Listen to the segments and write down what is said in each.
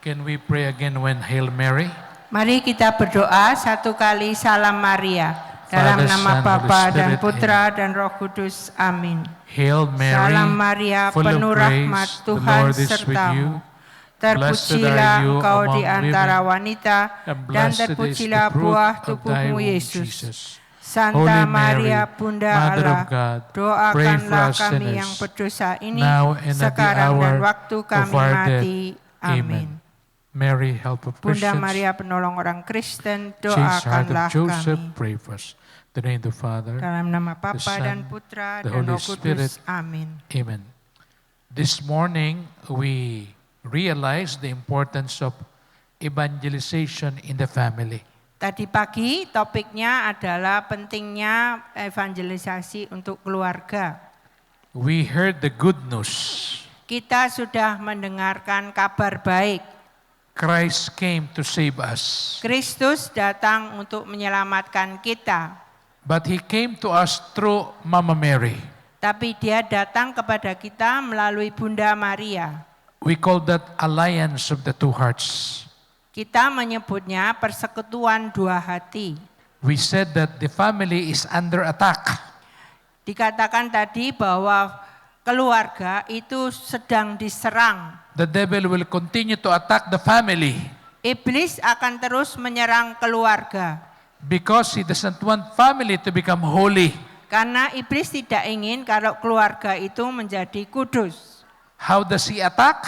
Can we pray again when Hail Mary? Mari kita berdoa satu kali Salam Maria. Dalam Father, nama Son, Bapa Holy dan Spirit, Putra dan Roh Kudus. Amin. Hail Mary, Salam Maria, full of penuh rahmat, grace, the Tuhan Lord is with you. sertamu. Blessed Terpujilah are you engkau di among antara women, wanita, and dan blessed is terpujilah the fruit buah of thy tubuhmu womb, Yesus. Jesus. Santa Holy Maria, Mary, Bunda Mother Allah, of God, pray for doakanlah us kami sinners, yang berdosa ini, now and at the sekarang dan hour waktu of kami our mati. death. Amin. Mary, help of Bunda Christians, Maria, penolong orang Kristen, Chaste Heart of doakanlah Joseph, kami. pray for us. In the name of the Father, Dalam nama the Bapa Son, dan Putra the dan Holy Roh Kudus. Spirit. Amin. Amen. This morning, we realize the importance of evangelization in the family. Tadi pagi topiknya adalah pentingnya evangelisasi untuk keluarga. We heard the good news. Kita sudah mendengarkan kabar baik. Christ came to save us. Kristus datang untuk menyelamatkan kita. But He came to us through Mama Mary. Tapi Dia datang kepada kita melalui Bunda Maria. We call that alliance of the two hearts. Kita menyebutnya persekutuan dua hati. We said that the family is under attack. Dikatakan tadi bahwa keluarga itu sedang diserang. The devil will continue to attack the family Iblis akan terus menyerang keluarga. because he doesn't want family to become holy. Karena iblis tidak ingin kalau keluarga itu menjadi kudus. How does he attack?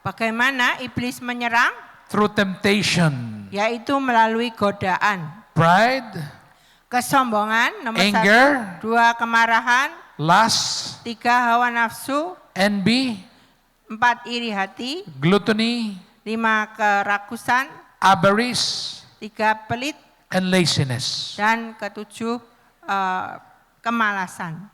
Bagaimana iblis menyerang? Through temptation, Yaitu melalui godaan. pride, Kesombongan, nomor Anger. 1. 2, kemarahan. lust, 3, hawa nafsu. envy, 4, iri hati. gluttony, 5, kerakusan. avarice, 3, pelit. and laziness. Dan ke-7, kemalasan.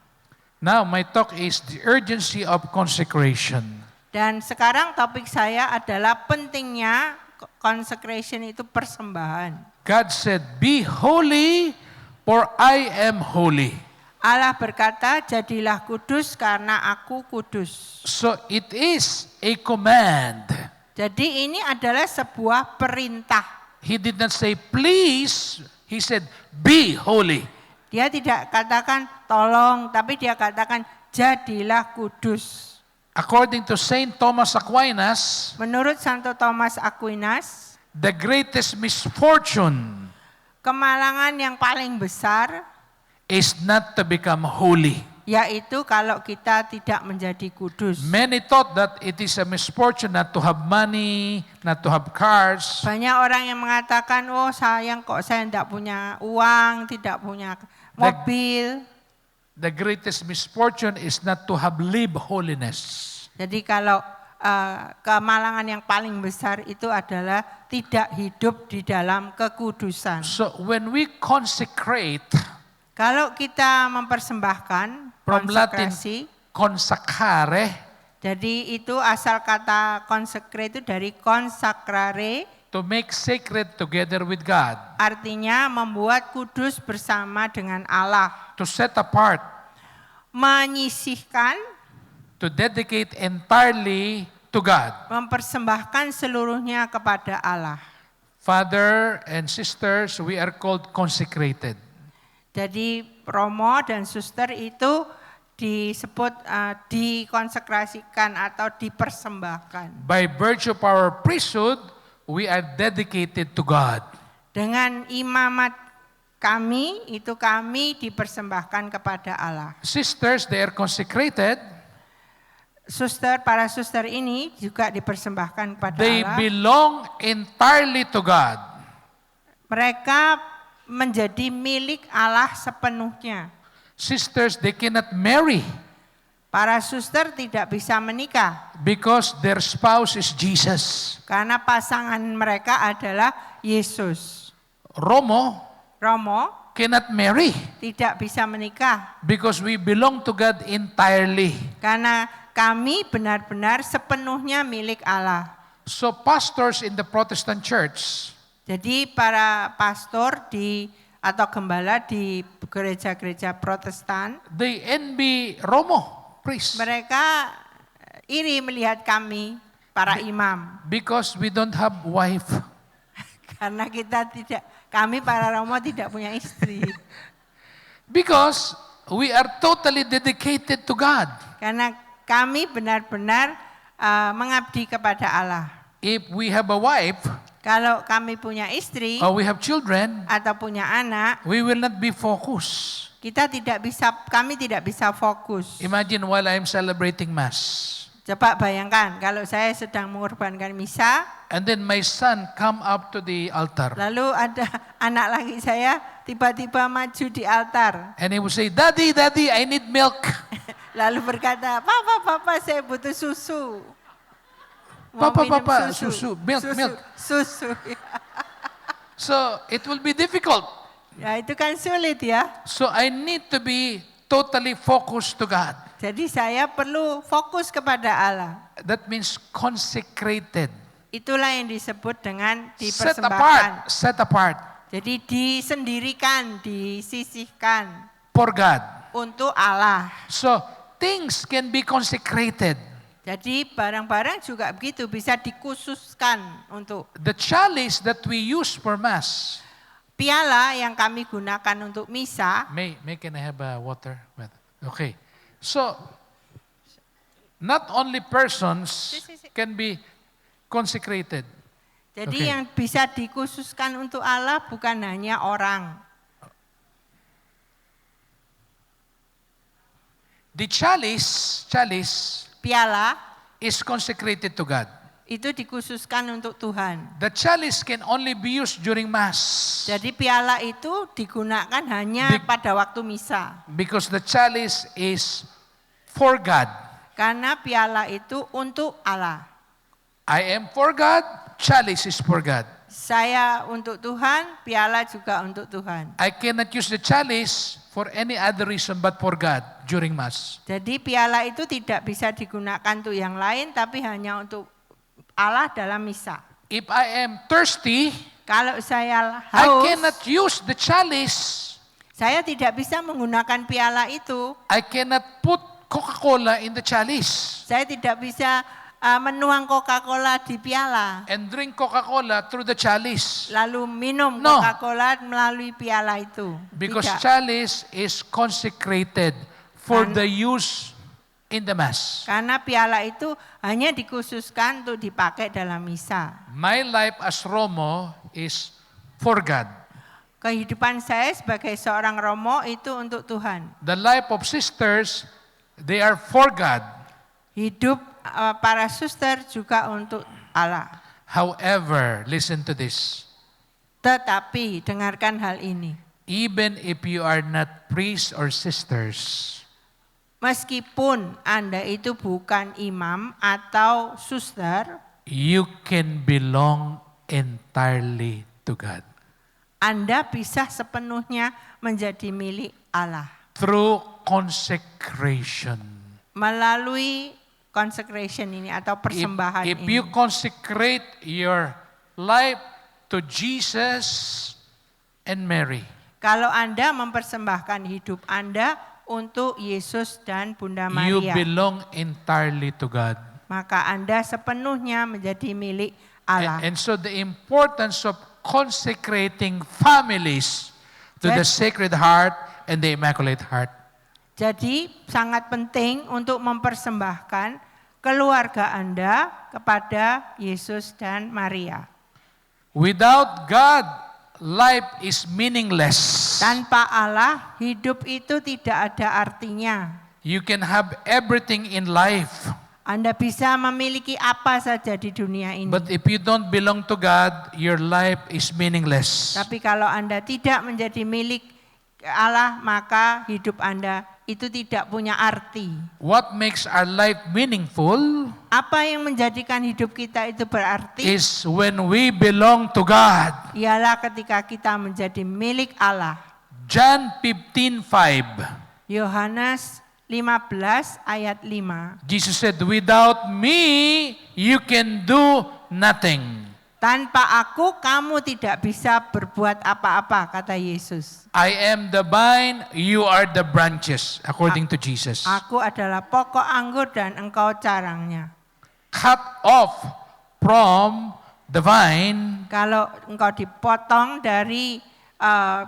Now my talk is the urgency of consecration. Dan sekarang topik saya adalah pentingnya consecration, itu persembahan. God said, "Be holy, for I am holy." Allah berkata, jadilah kudus karena aku kudus. So it is a command. Jadi ini adalah sebuah perintah. He did not say, "Please." He said, "Be holy." Dia tidak katakan tolong, tapi dia katakan jadilah kudus. According to Saint Thomas Aquinas, Menurut Santo Thomas Aquinas, the greatest misfortune kemalangan yang paling besar is not to become holy. yaitu kalau kita tidak menjadi kudus. Many thought that it is a misfortune not to have money, not to have cars. Banyak orang yang mengatakan, oh sayang kok saya tidak punya uang, tidak punya mobil. The greatest misfortune is not to have live holiness. Jadi kalau kemalangan yang paling besar itu adalah tidak hidup di dalam kekudusan. So when we consecrate, Kalau kita mempersembahkan from Latin konsekrasi, consacrare, jadi itu asal kata consecrate itu dari consacrare, to make sacred together with God, artinya membuat kudus bersama dengan Allah, to set apart, menyisihkan, to dedicate entirely to God. mempersembahkan seluruhnya kepada Allah. Father and sisters, we are called consecrated. Jadi Romo dan suster itu disebut dikonsekrasikan atau dipersembahkan. By virtue of our priesthood, we are dedicated to God. Dengan imamat kami, itu kami dipersembahkan kepada Allah. Sisters, they are consecrated. Para suster ini juga dipersembahkan kepada They Allah. belong entirely to God. Mereka menjadi milik Allah sepenuhnya. Sisters, they cannot marry Para suster tidak bisa menikah because their spouse is Jesus. karena pasangan mereka adalah Yesus. Romo Romo cannot marry tidak bisa menikah because we belong to God entirely. karena kami benar-benar sepenuhnya milik Allah. So pastors in the Protestant church, Jadi para pastor atau gembala di gereja-gereja Protestan, they envy Romo priest mereka iri melihat kami para imam. Because we don't have wife. Karena kami para romo tidak punya istri. Because we are totally dedicated to God. Karena kami benar-benar mengabdi kepada Allah. If we have a wife, Kalau kami punya istri or we have children, atau punya anak, we will not be focused. kami tidak bisa fokus. Imagine while I am celebrating Mass. Coba bayangkan kalau saya sedang mengorbankan misa, And then my son come up to the altar. lalu ada anak laki saya tiba-tiba maju di altar. And he would say, Daddy, Daddy, I need milk. Lalu berkata, Papa, saya butuh susu. Mau Papa, minum Papa, susu, milk, milk. Susu. So it will be difficult. Ya itu kan sulit ya. So I need to be totally focused to God. Jadi saya perlu fokus kepada Allah. That means consecrated. Itulah yang disebut dengan Set dipersembahkan. apart. Set apart Jadi disendirikan, disisihkan for God. untuk Allah. So things can be consecrated. Jadi barang-barang juga begitu, bisa dikhususkan untuk The chalice that we use for Mass. piala yang kami gunakan untuk misa. May can I have water? Okay. So, not only persons can be consecrated. Jadi Okay. yang bisa dikhususkan untuk Allah bukan hanya orang. The chalice Piala is consecrated to God. itu dikhususkan untuk Tuhan. The chalice can only be used during Mass. Jadi piala itu digunakan hanya pada waktu misa. Because the chalice is for God. Karena piala itu untuk Allah. I am for God, chalice is for God. Saya untuk Tuhan, piala juga untuk Tuhan. I cannot use the chalice for any other reason but for God during Mass. Jadi piala itu tidak bisa digunakan untuk yang lain, tapi hanya untuk Allah dalam misa. If I am thirsty, Kalau saya I haus, cannot use the chalice. saya tidak bisa menggunakan piala itu. I cannot put Coca-Cola in the chalice Saya tidak bisa menuang Coca-Cola di piala. and drink Coca-Cola through the chalice. Lalu minum No. Coca-Cola melalui piala itu. Because Tidak. chalice is consecrated for the use in the Mass. Karena piala itu hanya dikhususkan untuk dipakai dalam misa. My life as Romo is for God. Kehidupan saya sebagai seorang romo itu untuk Tuhan. The life of sisters, they are for God. Hidup para suster juga untuk Allah. However, listen to this. Tetapi dengarkan hal ini. Even if you are not priests or sisters, Meskipun Anda itu bukan imam atau suster, you can belong entirely to God. Anda bisa sepenuhnya menjadi milik Allah. Through consecration. Melalui consecration ini atau persembahan If ini. you consecrate your life to Jesus and Mary, Kalau Anda mempersembahkan hidup Anda untuk Yesus dan Bunda you Maria, belong entirely to God. maka Anda sepenuhnya menjadi milik Allah. And so the importance of consecrating families to the Sacred Heart and the Immaculate Heart. Jadi sangat penting untuk mempersembahkan keluarga Anda kepada Yesus dan Maria. Without God, life is meaningless. Tanpa Allah, hidup itu tidak ada artinya. You can have everything in life, Anda bisa memiliki apa saja di dunia ini. but if you don't belong to God, your life is meaningless. Tapi kalau Anda tidak menjadi milik Allah, maka hidup Anda itu tidak punya arti. What makes our life meaningful Apa yang menjadikan hidup kita itu berarti? is when we belong to God. Ialah ketika kita menjadi milik Allah. John 15:5. Yohanes 15 ayat 5. Jesus said, "Without me, you can do nothing." Tanpa aku kamu tidak bisa berbuat apa-apa, kata Yesus. I am the vine, you are the branches, according to Jesus. Aku adalah pokok anggur dan engkau carangnya. cut off from the vine, Kalau engkau dipotong dari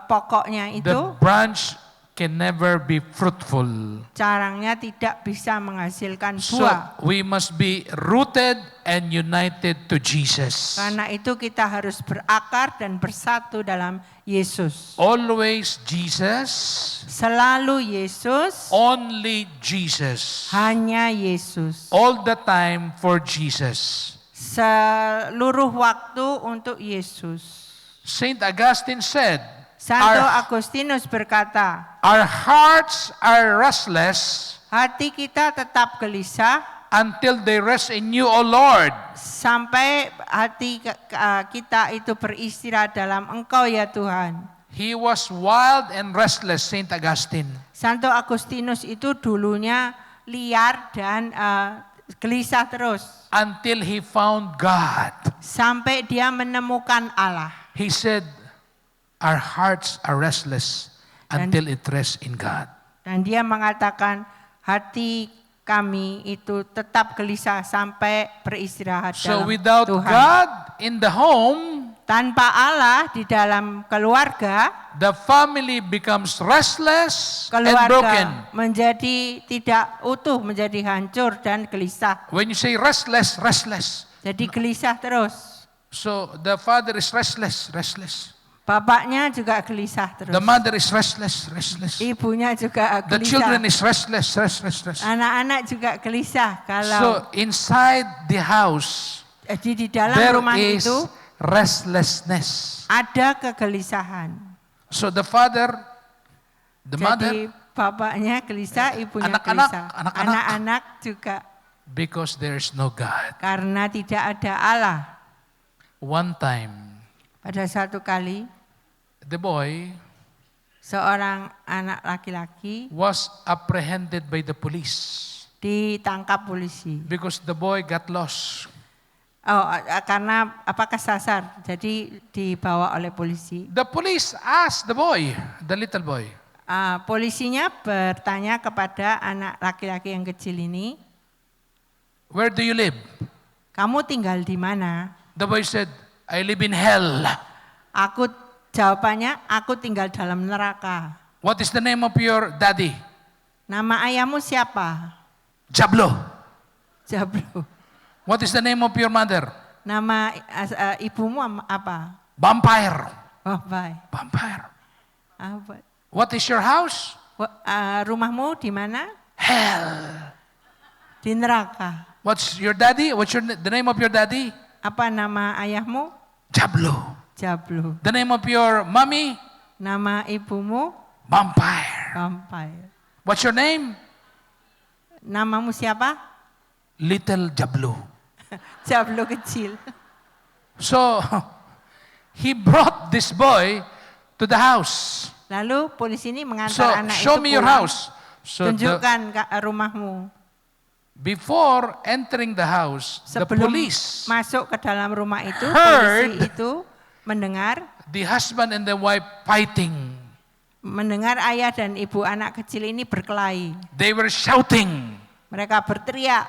pokoknya the itu, branch can never be fruitful. carangnya tidak bisa menghasilkan So buah. we must be rooted and united to Jesus. Karena itu kita harus berakar dan bersatu dalam Yesus. Always Jesus, Selalu Yesus, only Jesus. hanya Yesus. All the time for Jesus. Seluruh waktu untuk Yesus. Saint Augustine said, Santo our, Agustinus berkata, our hearts are restless hati kita tetap gelisah until they rest in you, O Lord. sampai hati kita itu beristirahat dalam Engkau ya Tuhan. He was wild and restless, Saint Augustine. Santo Agustinus itu dulunya liar dan gelisah terus. Until he found God. Sampai dia menemukan Allah. He said, our hearts are restless until it rests in God. Dan dia mengatakan hati kami itu tetap gelisah sampai beristirahat So dalam without Tuhan. God in the home, Tanpa Allah di dalam keluarga, the family becomes restless and broken. keluarga menjadi tidak utuh, menjadi hancur dan gelisah. When you say restless, restless. Jadi gelisah terus. So the father is restless, restless. Bapaknya juga gelisah terus. The mother is restless, restless. Ibunya juga The children gelisah. is restless, restless, restless. Anak-anak juga gelisah. So Kalau inside the house, jadi di dalam there rumah is itu restlessness. ada kegelisahan. So the father, the mother, Jadi bapaknya gelisah, ibunya anak-anak, gelisah. anak-anak. Anak-anak juga because there is no God. karena tidak ada Allah. One time, Pada suatu kali, the boy seorang anak laki-laki was apprehended by the police ditangkap polisi. because the boy got lost. Karena kesasar, jadi dibawa oleh polisi. The police asked the boy, the little boy, Polisinya bertanya kepada anak laki-laki yang kecil ini, where do you live? kamu tinggal di mana? The boy said, I live in hell. Jawabannya, aku tinggal dalam neraka. What is the name of your daddy? Nama ayahmu siapa? Jablo. Jablo. What is the name of your mother? Nama ibumu apa? Vampire. Bapak. Vampire. Apa? What is your house? Rumahmu di mana? Hell. Di neraka. What's your daddy? What's the name of your daddy? Apa nama ayahmu? Jablo. Jablo. The name of your mommy? Nama ibumu? Vampire. Vampire. What's your name? Namamu siapa? Little Jablo. Jablo kecil. So he brought this boy to the house. Lalu polisi ini So mengantar anak show itu me your pulang. house. So Tunjukkan rumahmu. before entering the house, the Sebelum police, masuk ke dalam rumah itu, heard polisi itu mendengar the husband and the wife fighting. ayah dan ibu anak kecil ini berkelahi. They were shouting. Mereka berteriak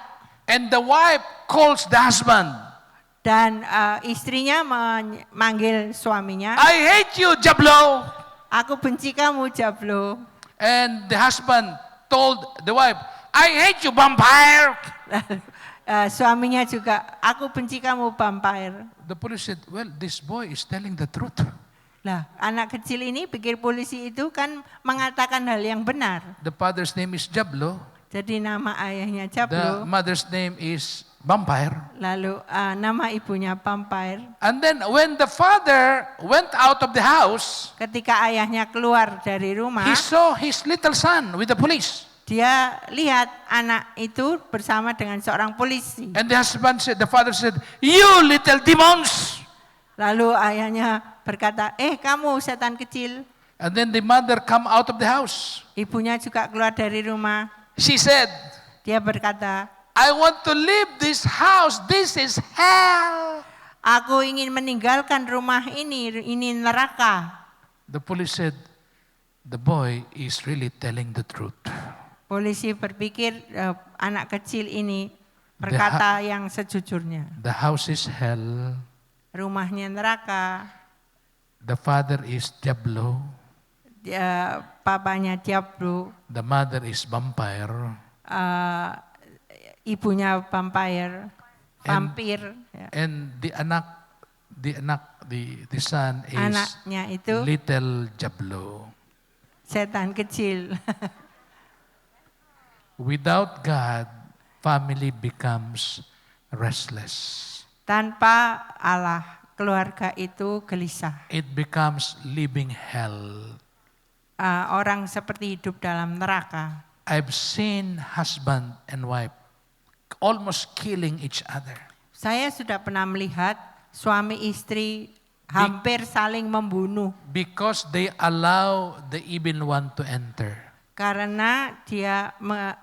And the wife calls the husband. dan istrinya memanggil suaminya, I hate you, Jablo. aku benci kamu Jablo. And the husband told the wife, I hate you, vampire. Suaminya juga, aku benci kamu vampire. The police said, well, this boy is telling the truth. Lah, anak kecil ini pikir polisi itu kan mengatakan hal yang benar. The father's name is Jablo. Jadi nama ayahnya The Jablo, mother's name is vampire. lalu nama ibunya vampire. And then when the father went out of the house, Ketika ayahnya keluar dari rumah, he saw his little son with the police. dia lihat anak itu bersama dengan seorang polisi. And the father said, you little demons. Lalu ayahnya berkata, kamu setan kecil. And then the mother come out of the house. Ibunya juga keluar dari rumah. She said, Dia berkata, I want to leave this house. This is hell. aku ingin meninggalkan rumah ini neraka. The police said, the boy is really telling the truth. Polisi berpikir anak kecil ini berkata yang sejujurnya. The house is hell. Rumahnya neraka, The father is Diablo. papanya Diablo, The mother is vampire. ibunya vampire, vampir. Ya. And the son is Anaknya itu little Diablo. setan kecil. Without God, family becomes restless. Tanpa Allah, keluarga itu gelisah. It becomes living hell. Orang seperti hidup dalam neraka. I've seen husband and wife almost killing each other. Saya sudah pernah melihat suami istri hampir saling membunuh. Because they allow the evil one to enter. Karena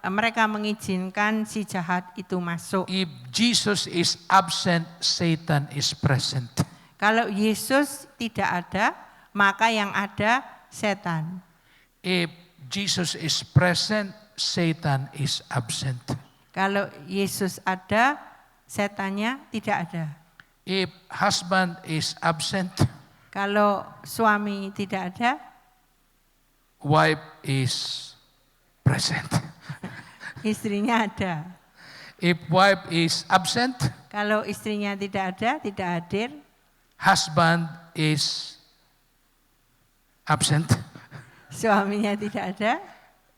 mereka mengizinkan si jahat itu masuk. If Jesus is absent, Satan is present. Kalau Yesus tidak ada, maka yang ada setan. If Jesus is present, Satan is absent. Kalau Yesus ada, setannya tidak ada. If husband is absent, Kalau suami tidak ada, wife is present. istrinya ada. If wife is absent, Kalau istrinya tidak ada, tidak hadir, husband is absent. suaminya tidak ada.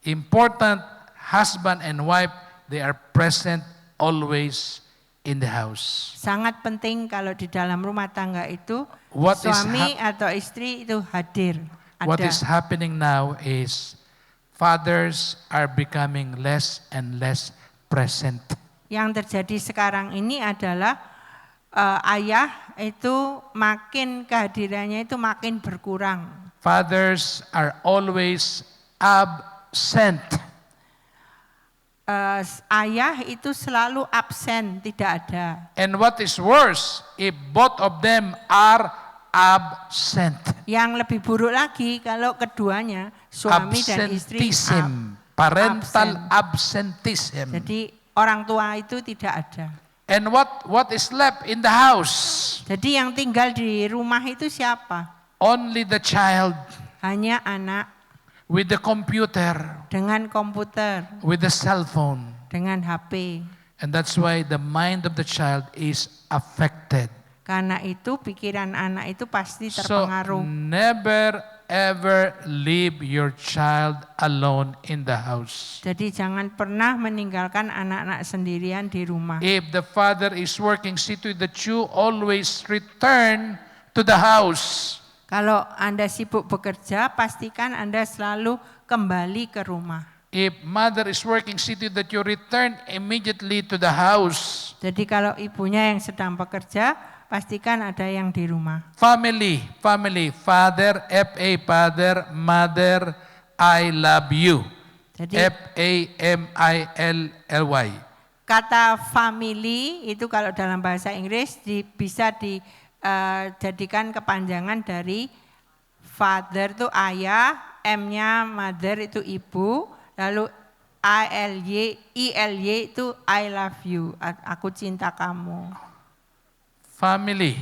Important husband and wife, they are present always in the house. Sangat penting kalau di dalam rumah tangga itu What is suami atau istri itu hadir. What Ada. is happening now is fathers are becoming less and less present. Yang terjadi sekarang ini adalah ayah itu makin kehadirannya itu makin berkurang. Fathers are always absent. Ayah itu selalu absen, tidak ada. And what is worse, if both of them are absent. Yang lebih buruk lagi kalau keduanya suami dan istri Absentism, parental absentism. Jadi orang tua itu tidak ada. And what is left in the house? Jadi yang tinggal di rumah itu siapa? Only the child Hanya anak with the computer, dengan komputer, with the cell phone. dengan HP. And that's why the mind of the child is affected. Karena itu pikiran anak itu pasti So terpengaruh. never ever leave your child alone in the house. Jadi jangan pernah meninggalkan anak-anak sendirian di rumah. If the father is working, see to it that you always return to the house. Kalau Anda sibuk bekerja, pastikan Anda selalu kembali ke rumah. If mother is working, see to it that you return immediately to the house. Jadi kalau ibunya yang sedang bekerja, pastikan ada yang di rumah. Family, father, F-A, father, mother, I love you. Jadi F-A-M-I-L-L-Y. kata family itu kalau dalam bahasa Inggris bisa dijadikan kepanjangan dari father itu ayah, M-nya mother itu ibu, lalu I-L-Y itu I love you, aku cinta kamu. Family,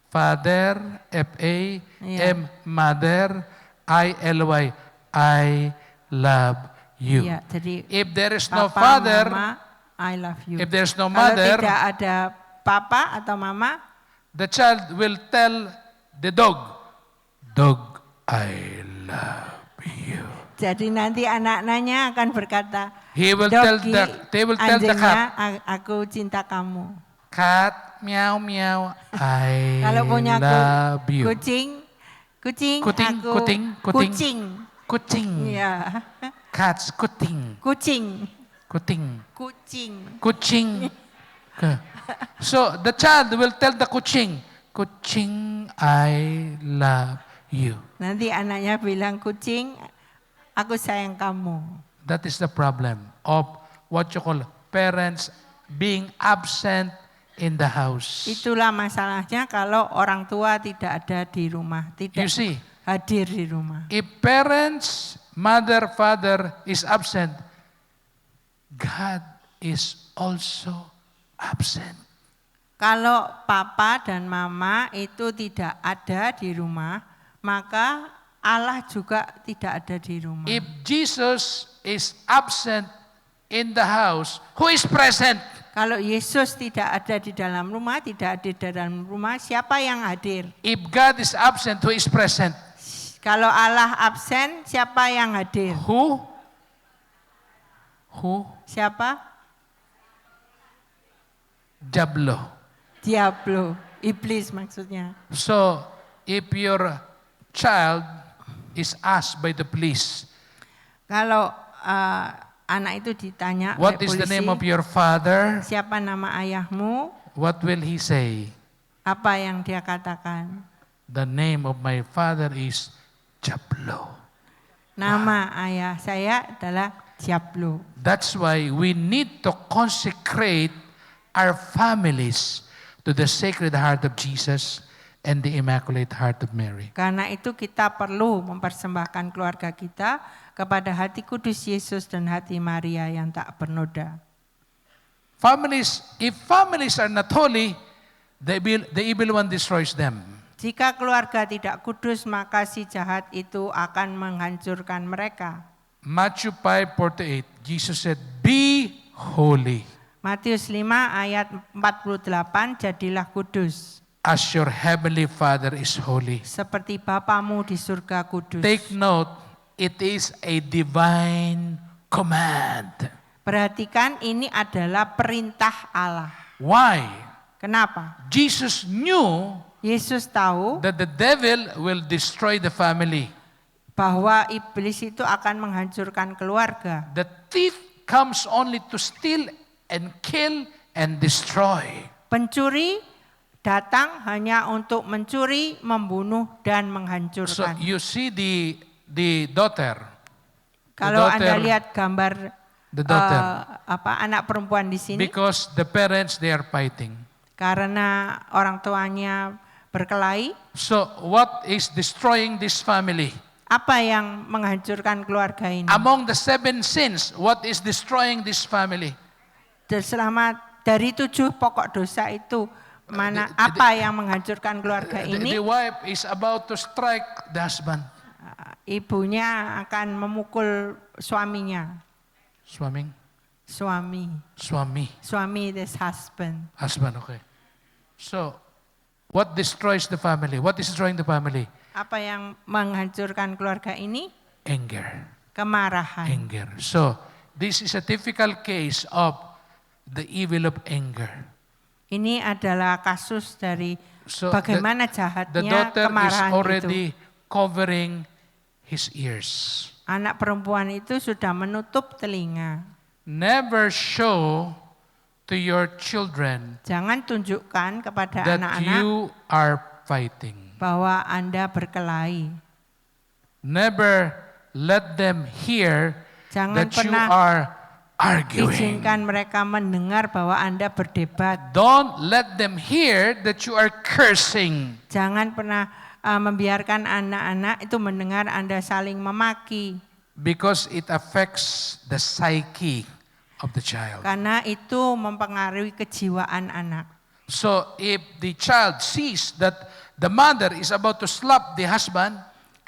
father, F-A-M, mother, I-L-Y, I love you. Iya, jadi If there is no papa, father, mama, I love you. if there's no Kalau mother, tidak ada papa atau mama, the child will tell the dog, I love you. jadi nanti anak-anaknya akan berkata, They will Doggy, tell the cat, aku cinta kamu. cat, meow meow, I Kalau punya love you. kucing, Kucing, aku kucing. Kucing. Iya. Cats, kucing. Kucing. So the child will tell the kucing, I love you. Nanti anaknya bilang, kucing, aku sayang kamu. That is the problem of what you call parents being absent in the house. Itulah masalahnya kalau orang tua tidak ada di rumah, tidak You see, hadir di rumah. if parents, mother, father is absent, God is also absent. Kalau papa dan mama itu tidak ada di rumah, maka Allah juga tidak ada di rumah. If Jesus is absent in the house, who is present? Kalau Yesus tidak ada di dalam rumah, tidak ada di dalam rumah, siapa yang hadir? If God is absent, who is present? Kalau Allah absen, siapa yang hadir? Who? Who? Siapa? Diablo. Diablo, iblis maksudnya. So, if your child is asked by the police, Kalau anak itu ditanya what oleh is the polisi, name of your father? siapa nama ayahmu? What will he say? Apa yang dia katakan? The name of my father is Diablo. Nama ayah saya adalah Diablo. That's why we need to consecrate our families to the Sacred Heart of Jesus and the Immaculate Heart of Mary. Karena itu kita perlu mempersembahkan keluarga kita kepada hati kudus Yesus dan hati Maria yang tak bernoda. Families, if families are not holy, the evil one destroys them. Jika keluarga tidak kudus, maka si jahat itu akan menghancurkan mereka. Matthew 5:48, Jesus said, "Be holy, Matius 5 ayat 48, jadilah kudus, as your heavenly Father is holy." seperti Bapamu di surga kudus. Take note, it is a divine command. Perhatikan, ini adalah perintah Allah. Why? Kenapa? Jesus knew Yesus tahu that the devil will destroy the family. bahwa iblis itu akan menghancurkan keluarga. The thief comes only to steal and kill and destroy. Pencuri datang hanya untuk mencuri, membunuh, dan So menghancurkan. you see the daughter. Kalau daughter- Anda lihat gambar The daughter. anak perempuan di sini, Because the parents, they are fighting. karena orang tuanya berkelahi, So what is destroying this family? apa yang menghancurkan keluarga ini? Among the 7 sins, what is destroying this family? Selama dari 7 pokok dosa itu, apa yang menghancurkan keluarga The ini? wife is about to strike the husband. Ibunya akan memukul suaminya. Suami? Suami is husband. Husband, okay. So, what destroys the family? What is destroying the family? Apa yang menghancurkan keluarga ini? Anger. Kemarahan. Anger. So, this is a typical case of the evil of anger. Ini adalah kasus dari So, bagaimana the jahatnya daughter is kemarahan already itu. covering his ears. Anak perempuan itu sudah menutup telinga. Never show to your children Jangan tunjukkan kepada that anak-anak you are fighting. bahwa Anda berkelahi. Never let them hear Jangan that you pernah are arguing. izinkan mereka mendengar bahwa Anda berdebat. Don't let them hear that you are cursing. Jangan pernah membiarkan anak-anak itu mendengar Anda saling memaki. Because it affects the psyche of the child. Karena itu mempengaruhi kejiwaan anak. So if the child sees that the mother is about to slap the husband,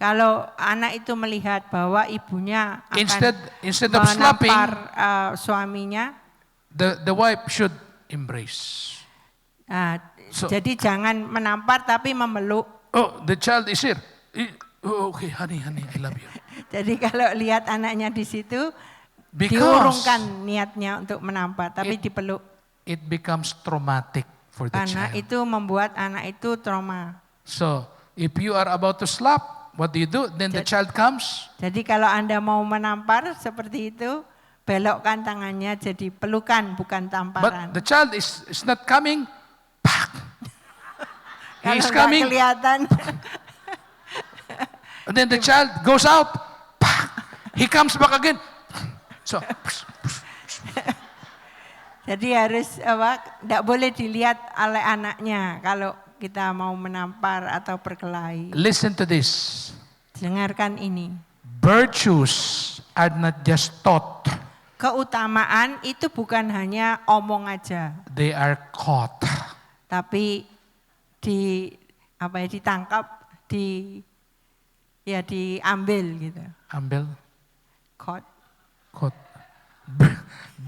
Kalau anak itu melihat bahwa ibunya akan instead of slapping, menampar suaminya, the wife should embrace. So- jadi jangan menampar tapi memeluk. Oh, the child is here. Oh, okay, honey, I love you. Jadi kalau lihat anaknya di situ, Because diurungkan niatnya untuk menampar, tapi dipeluk. it becomes traumatic for the Karena child. itu membuat anak itu trauma. So if you are about to slap, what do? Then the child comes. Jadi kalau Anda mau menampar seperti itu, belokkan tangannya jadi pelukan bukan tamparan. But the child is not coming. Pak. He Kalau is nggak coming. kelihatan, And then the child goes out. Pak. He comes back again. So, jadi harus tidak boleh dilihat oleh anaknya kalau kita mau menampar atau berkelahi. listen to this. Dengarkan ini. Virtues are not just taught. keutamaan itu bukan hanya omong aja, They are caught. tapi ditangkap, diambil gitu. Ambil. Caught. Caught.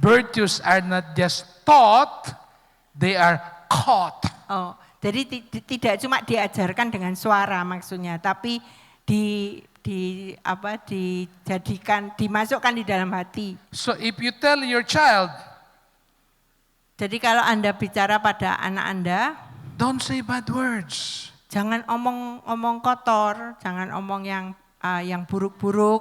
Virtues are not just taught, they are caught. Oh, jadi tidak cuma diajarkan dengan suara maksudnya, tapi dimasukkan di dalam hati. So if you tell your child, jadi kalau Anda bicara pada anak Anda, don't say bad words. jangan omong kotor, jangan omong yang buruk-buruk.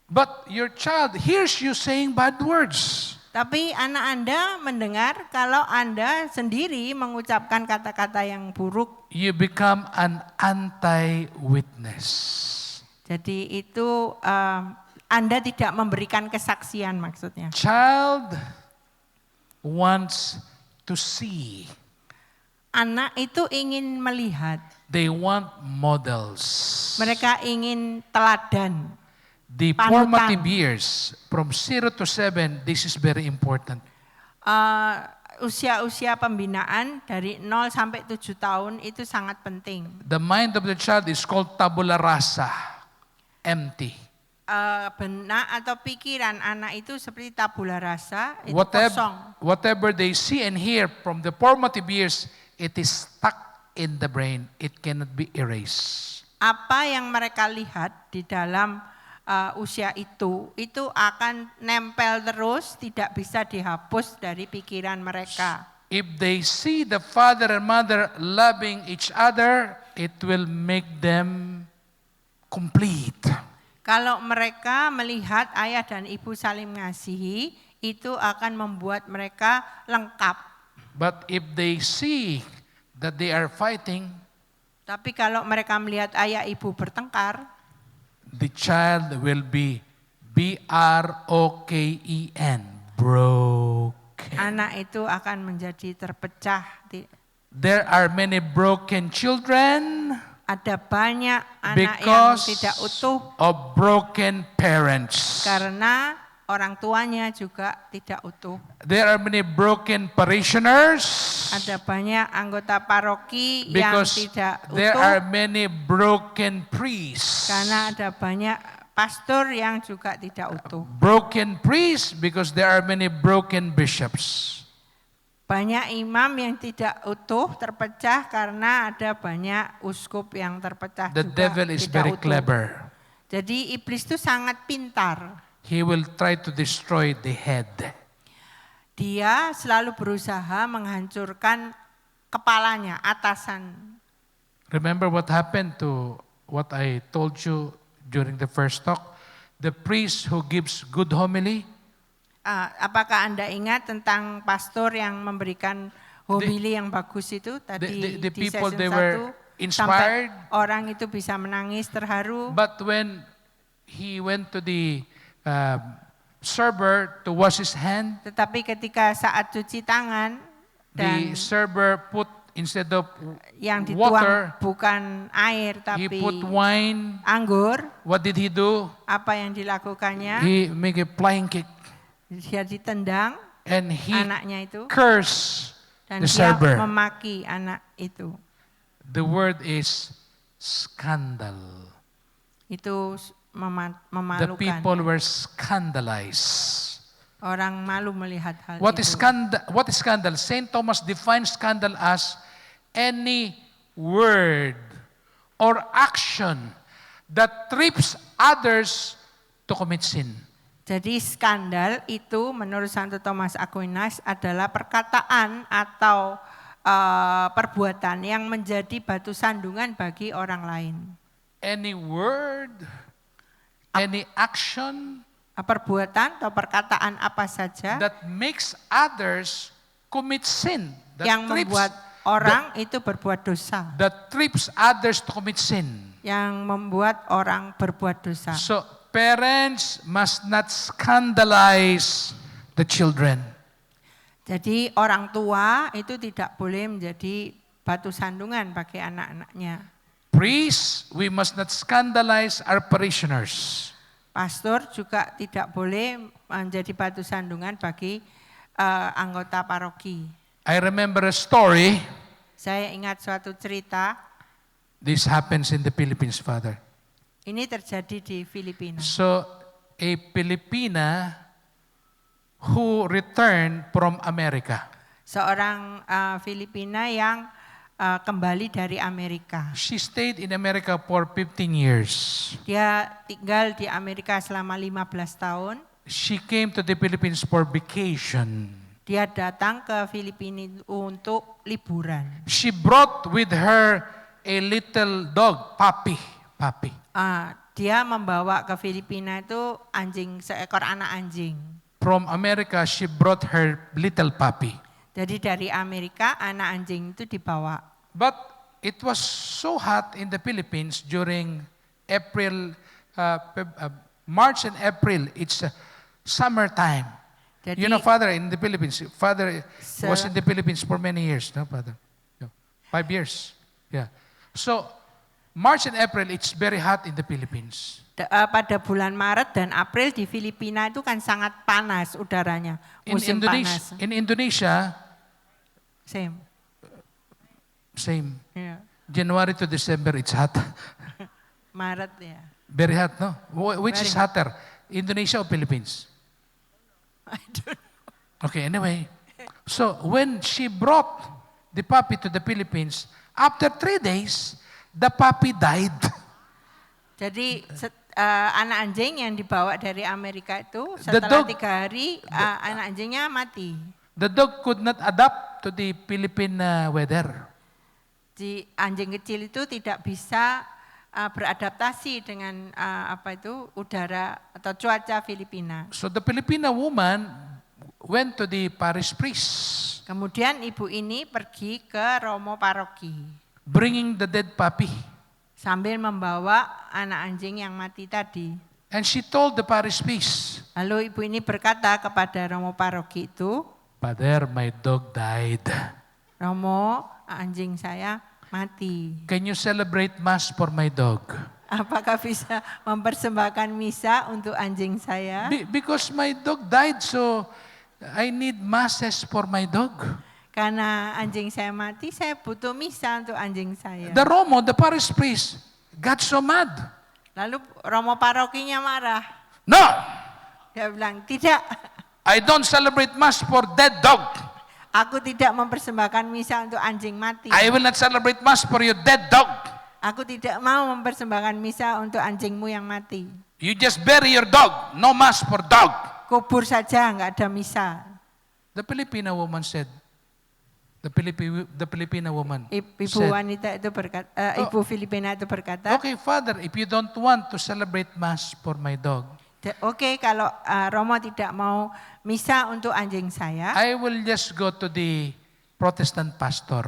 But your child hears you saying bad words. Tapi anak Anda mendengar kalau Anda sendiri mengucapkan kata-kata yang buruk. You become an anti-witness. Jadi itu Anda tidak memberikan kesaksian maksudnya. Child wants to see. Anak itu ingin melihat. They want models. Mereka ingin teladan. The Panutan. formative years, from 0 to 7, this is very important. Usia-usia pembinaan dari 0 sampai 7 tahun itu sangat penting. The mind of the child is called tabula rasa, empty. Benak atau pikiran anak itu seperti tabula rasa, itu kosong. Whatever they see and hear from the formative years, it is stuck in the brain. It cannot be erased. Apa yang mereka lihat di dalam usia itu akan nempel terus, tidak bisa dihapus dari pikiran mereka. If they see the father and mother loving each other, it will make them complete. Kalau mereka melihat ayah dan ibu saling mengasihi, itu akan membuat mereka lengkap. But if they see that they are fighting, tapi kalau mereka melihat ayah ibu bertengkar, the child will be broken, broken. anak itu akan menjadi terpecah. There are many broken children Ada banyak anak yang because tidak utuh of broken parents. karena orang tuanya juga tidak utuh. There are many broken parishioners Ada banyak anggota paroki yang because tidak there are utuh many broken priests. karena ada banyak pastor yang juga tidak utuh. Broken priests because there are many broken bishops. Banyak imam yang tidak utuh, terpecah karena ada banyak uskup yang terpecah The juga devil is tidak very utuh. clever. Jadi iblis itu sangat pintar. He will try to destroy the head. Dia selalu berusaha menghancurkan kepalanya, atasan. Remember what happened to what I told you during the first talk? The priest who gives good homily, Apakah Anda ingat tentang pastor yang memberikan homili yang bagus itu tadi the di people, season they 1 were sampai inspired. orang itu bisa menangis terharu. But when he went to the server to wash his hand, Tetapi ketika saat cuci tangan dan the server put, instead of yang dituang water, bukan air he tapi put wine. anggur, What did he do? apa yang dilakukannya? He make a flying kick Dia ditendang and he anaknya itu curse dan the dia server. memaki anak itu. The word is scandal. Itu The memalukan. people were scandalized. Orang malu melihat hal What itu. is scandal? What is scandal? Saint Thomas defines scandal as any word or action that trips others to commit sin. Jadi skandal itu menurut Santo Thomas Aquinas adalah perkataan atau perbuatan yang menjadi batu sandungan bagi orang lain. Any word, any action Perbuatan atau perkataan apa saja that makes others commit sin. yang membuat orang itu berbuat dosa. That trips others to commit sin. Yang membuat orang berbuat dosa. So parents must not scandalize the children. Jadi orang tua itu tidak boleh menjadi batu sandungan bagi anak-anaknya. Priests, we must not scandalize our parishioners. Pastor juga tidak boleh menjadi batu sandungan bagi anggota paroki. I remember a story. Saya ingat suatu cerita, This happens in the Philippines, Father. ini terjadi di Filipina. So, a Filipina who returned from America. Seorang Filipina yang kembali dari Amerika. She stayed in America for 15 years. Dia tinggal di Amerika selama 15 tahun. She came to the Philippines for vacation. Dia datang ke Filipina untuk liburan. She brought with her a little dog, puppy. Dia membawa ke Filipina itu seekor anak anjing. From America, she brought her little puppy. Jadi dari Amerika anak anjing itu dibawa. But it was so hot in the Philippines during March and April. It's summertime. Jadi, You know, Father, in the Philippines, Father was in the Philippines for many years, no, Father? 5 years. Yeah. So, March and April, it's very hot in the Philippines. Pada bulan Maret dan April di Filipina itu kan sangat panas udaranya, musim panas. In Indonesia, Same. Yeah. January to December, it's hot. Maret ya. Very hot, no? Which Very is hotter, Indonesia or Philippines? I don't know. Okay, anyway. So when she brought the puppy to the Philippines, after 3 days, the puppy died. Jadi anak anjing yang dibawa dari Amerika itu setelah 3 hari anak anjingnya mati. The dog could not adapt to the Philippine weather. Anjing kecil itu tidak bisa beradaptasi dengan udara atau cuaca Filipina. So the Filipina woman went to the parish priest, Kemudian ibu ini pergi ke romo paroki bringing the dead puppy. sambil membawa anak anjing yang mati tadi. And she told the parish priest, Lalu ibu ini berkata kepada romo paroki itu, Father, my dog died. Romo, anjing saya mati. Can you celebrate mass for my dog? Apakah bisa mempersembahkan misa untuk anjing saya? Because my dog died, so I need masses for my dog. Karena anjing saya mati, saya butuh misa untuk anjing saya. The Romo, the parish priest, got so mad. Lalu romo parokinya marah. No, Dia bilang, tidak, I don't celebrate mass for dead dog. aku tidak mempersembahkan misa untuk anjing mati. I will not celebrate mass for your dead dog. Aku tidak mau mempersembahkan misa untuk anjingmu yang mati. You just bury your dog, no mass for dog. Kubur saja, nggak ada misa. The Filipina woman said, the Filipina woman Ibu said, wanita itu berkata, ibu Filipina itu berkata, okay, Father, if you don't want to celebrate mass for my dog, Oke, kalau Romo tidak mau misa untuk anjing saya, I will just go to the Protestant pastor.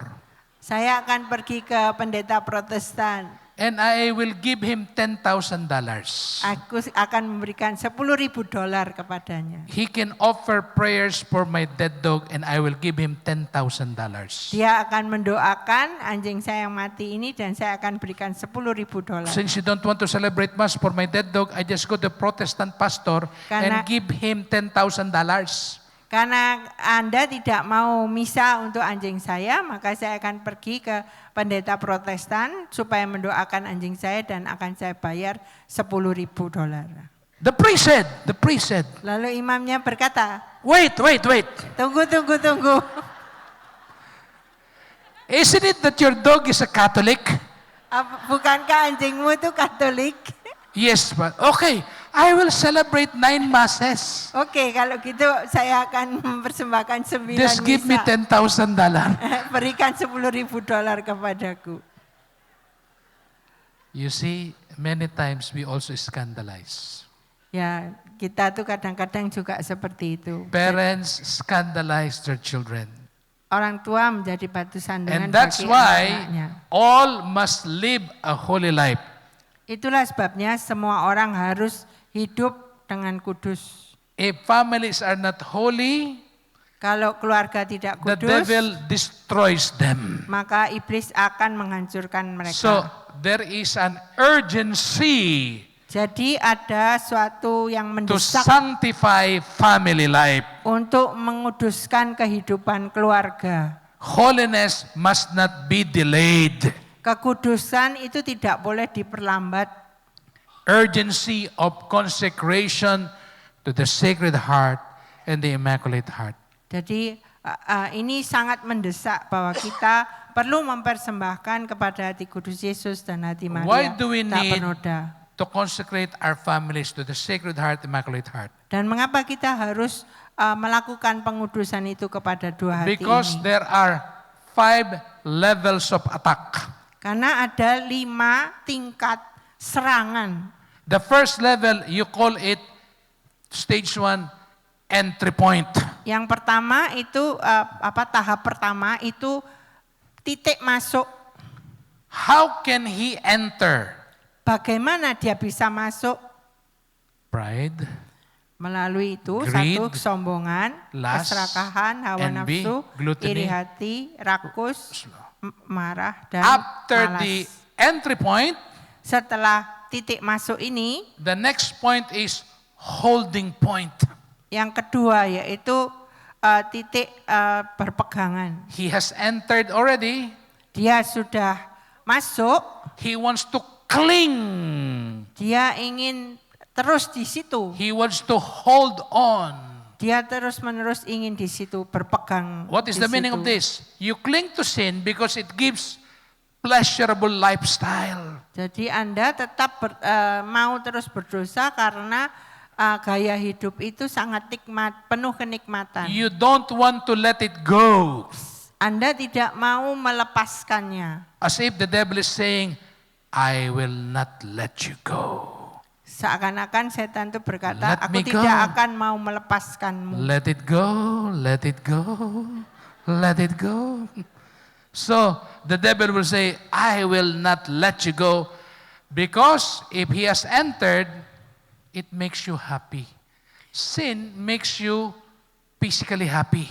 saya akan pergi ke pendeta Protestan. And I will give him $10,000. Aku akan memberikan $10.000 kepadanya. He can offer prayers for my dead dog and I will give him $10,000. Dia akan mendoakan anjing saya yang mati ini dan saya akan berikan $10.000. Since you don't want to celebrate mass for my dead dog, I just go to the Protestant pastor and give him $10,000. Karena Anda tidak mau misa untuk anjing saya, maka saya akan pergi ke pendeta Protestan supaya mendoakan anjing saya dan akan saya bayar $10.000. The priest said, Lalu imamnya berkata, wait. tunggu. Isn't it that your dog is a Catholic? Bukankah anjingmu itu Katolik? Yes, but okay, I will celebrate 9 masses. Oke, kalau gitu saya akan mempersembahkan 9 Just give me misa. $10,000. Berikan $10.000 kepadaku. You see, many times we also scandalize. Ya, kita tuh kadang-kadang juga seperti itu. Parents scandalize their children. Orang tua menjadi batu sandungan And that's bagi why anak-anaknya. all must live a holy life. Itulah sebabnya semua orang harus hidup dengan kudus. If families are not holy, Kalau keluarga tidak the kudus, devil destroys them. maka iblis akan menghancurkan mereka. So there is an urgency Jadi ada suatu yang to mendesak sanctify family life. untuk menguduskan kehidupan keluarga. Holiness must not be delayed. Kekudusan itu tidak boleh diperlambat. Urgency of consecration to the Sacred Heart and the Immaculate Heart. Jadi ini sangat mendesak bahwa kita perlu mempersembahkan kepada hati kudus Yesus dan hati Maria Why do we tak need bernoda. to consecrate our families to the Sacred Heart, Immaculate Heart? Dan mengapa kita harus melakukan pengudusan itu kepada dua hati Because ini? there are 5 levels of attack. Karena ada 5 tingkat serangan. The first level, you call it stage 1, entry point. Yang pertama itu tahap pertama itu titik masuk. How can he enter? Bagaimana dia bisa masuk? Pride, Melalui itu Greed, satu kesombongan, lust, keserakahan, hawa envy, nafsu, gluttony, iri hati, rakus, marah dan after malas. the entry point, Setelah titik masuk ini, the next point is holding point. yang kedua yaitu titik berpegangan. He has entered already. Dia sudah masuk, He wants to cling. dia ingin terus di situ. He wants to hold on. Dia terus-menerus ingin di situ berpegang. What is di the meaning of situ. this? You cling to sin because it gives pleasurable lifestyle. Jadi Anda tetap mau terus berdosa karena gaya hidup itu sangat nikmat, penuh kenikmatan. You don't want to let it go. Anda tidak mau melepaskannya. As if the devil is saying, I will not let you go. Seakan-akan setan itu berkata, Let aku me tidak go. akan mau melepaskanmu. Let it go, let it go, let it go. So the devil will say, I will not let you go. Because if he has entered, it makes you happy. Sin makes you physically happy.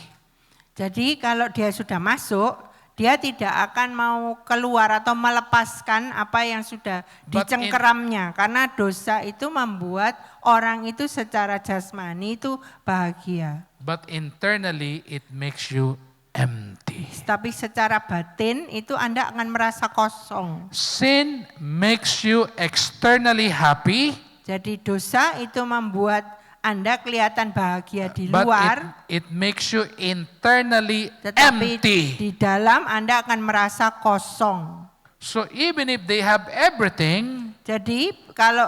Jadi kalau dia sudah masuk, dia tidak akan mau keluar atau melepaskan apa yang sudah But dicengkeramnya. Karena dosa itu membuat orang itu secara jasmani itu bahagia. But internally, it makes you empty. Tapi secara batin itu Anda akan merasa kosong. Sin makes you externally happy, Jadi dosa itu membuat Anda kelihatan bahagia di but luar, it makes you internally tetapi empty. di dalam Anda akan merasa kosong. So even if they have everything, Jadi kalau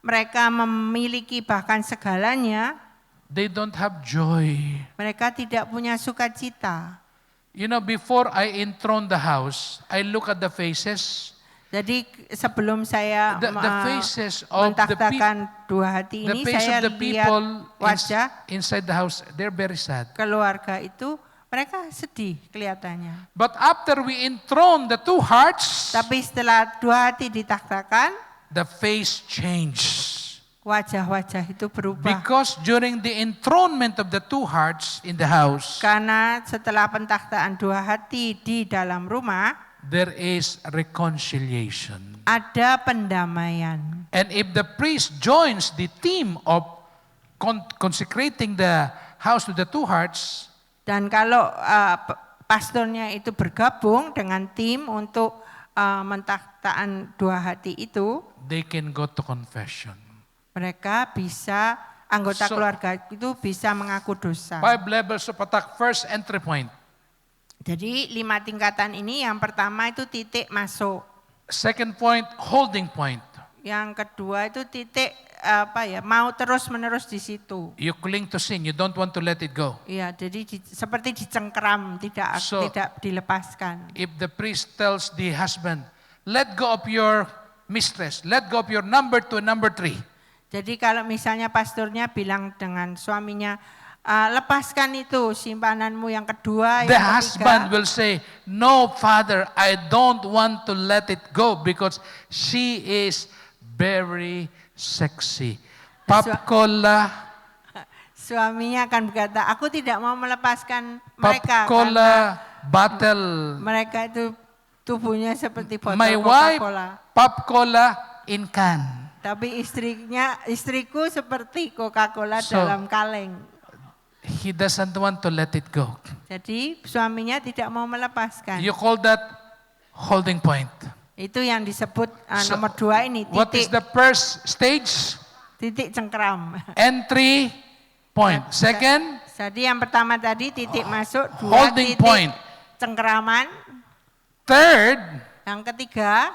mereka memiliki bahkan segalanya, they don't have joy. mereka tidak punya sukacita. You know, before I enthrone the house, I look at the faces. Jadi sebelum saya The faces of the mentahtakan dua hati The ini, face saya of the lihat people wajah inside the house, they're very sad. keluarga itu, mereka sedih kelihatannya. But after we enthrone the two hearts, Tapi setelah dua hati ditahtakan, the face changes. wajah-wajah itu berubah. Because during the enthronement of the two hearts in the house, Karena setelah pentahtaan dua hati di dalam rumah, there is reconciliation. ada pendamaian. And if the priest joins the team of consecrating the house to the two hearts, Dan kalau pastornya itu bergabung dengan tim untuk mentahtaan dua hati itu, they can go to confession. mereka bisa, anggota So- keluarga itu bisa mengaku dosa. 5 levels of attack. First, entry point. Jadi 5 tingkatan ini, yang pertama itu titik masuk. Second point, holding point. Yang kedua itu titik mau terus menerus di situ. You cling to sin. You don't want to let it go. Iya, jadi seperti dicengkeram, tidak So- dilepaskan. If the priest tells the husband, let go of your mistress, let go of your number 2, number 3. Jadi kalau misalnya pastornya bilang dengan suaminya, lepaskan itu simpananmu yang kedua, The yang husband ketiga. will say, no father, I don't want to let it go because she is very sexy. Pop cola, Suaminya akan berkata, aku tidak mau melepaskan mereka pop cola, bottle. mereka itu tubuhnya seperti botol My wife, Coca-Cola. pop cola in can. Tapi istriku seperti Coca-Cola So- dalam kaleng. He doesn't want to let it go. Jadi suaminya tidak mau melepaskan. You call that holding point. Itu yang disebut So, nomor 2 ini, What is the first stage? titik cengkram. Entry point. Second, Jadi yang pertama tadi titik masuk, 2 holding titik point. cengkraman. Third, Yang ketiga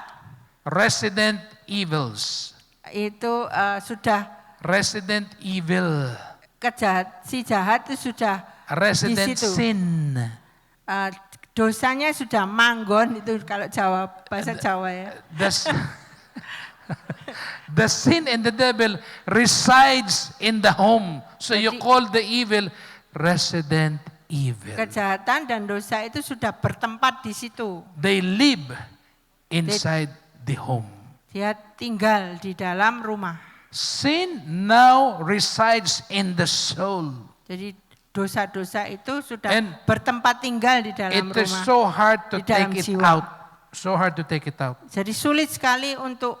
resident evils. itu sudah Resident evil. si jahat itu sudah Resident di situ. sin. Dosanya sudah manggon, itu kalau bahasa Jawa ya. The sin and the devil resides in the home. So you call the evil resident evil. Kejahatan dan dosa itu sudah bertempat di situ. They live inside the home. Dia tinggal di dalam rumah. Sin now resides in the soul. Jadi dosa-dosa itu sudah And bertempat tinggal di dalam It is rumah. so hard to di dalam take it jiwa. out. So hard to take it out. Jadi sulit sekali untuk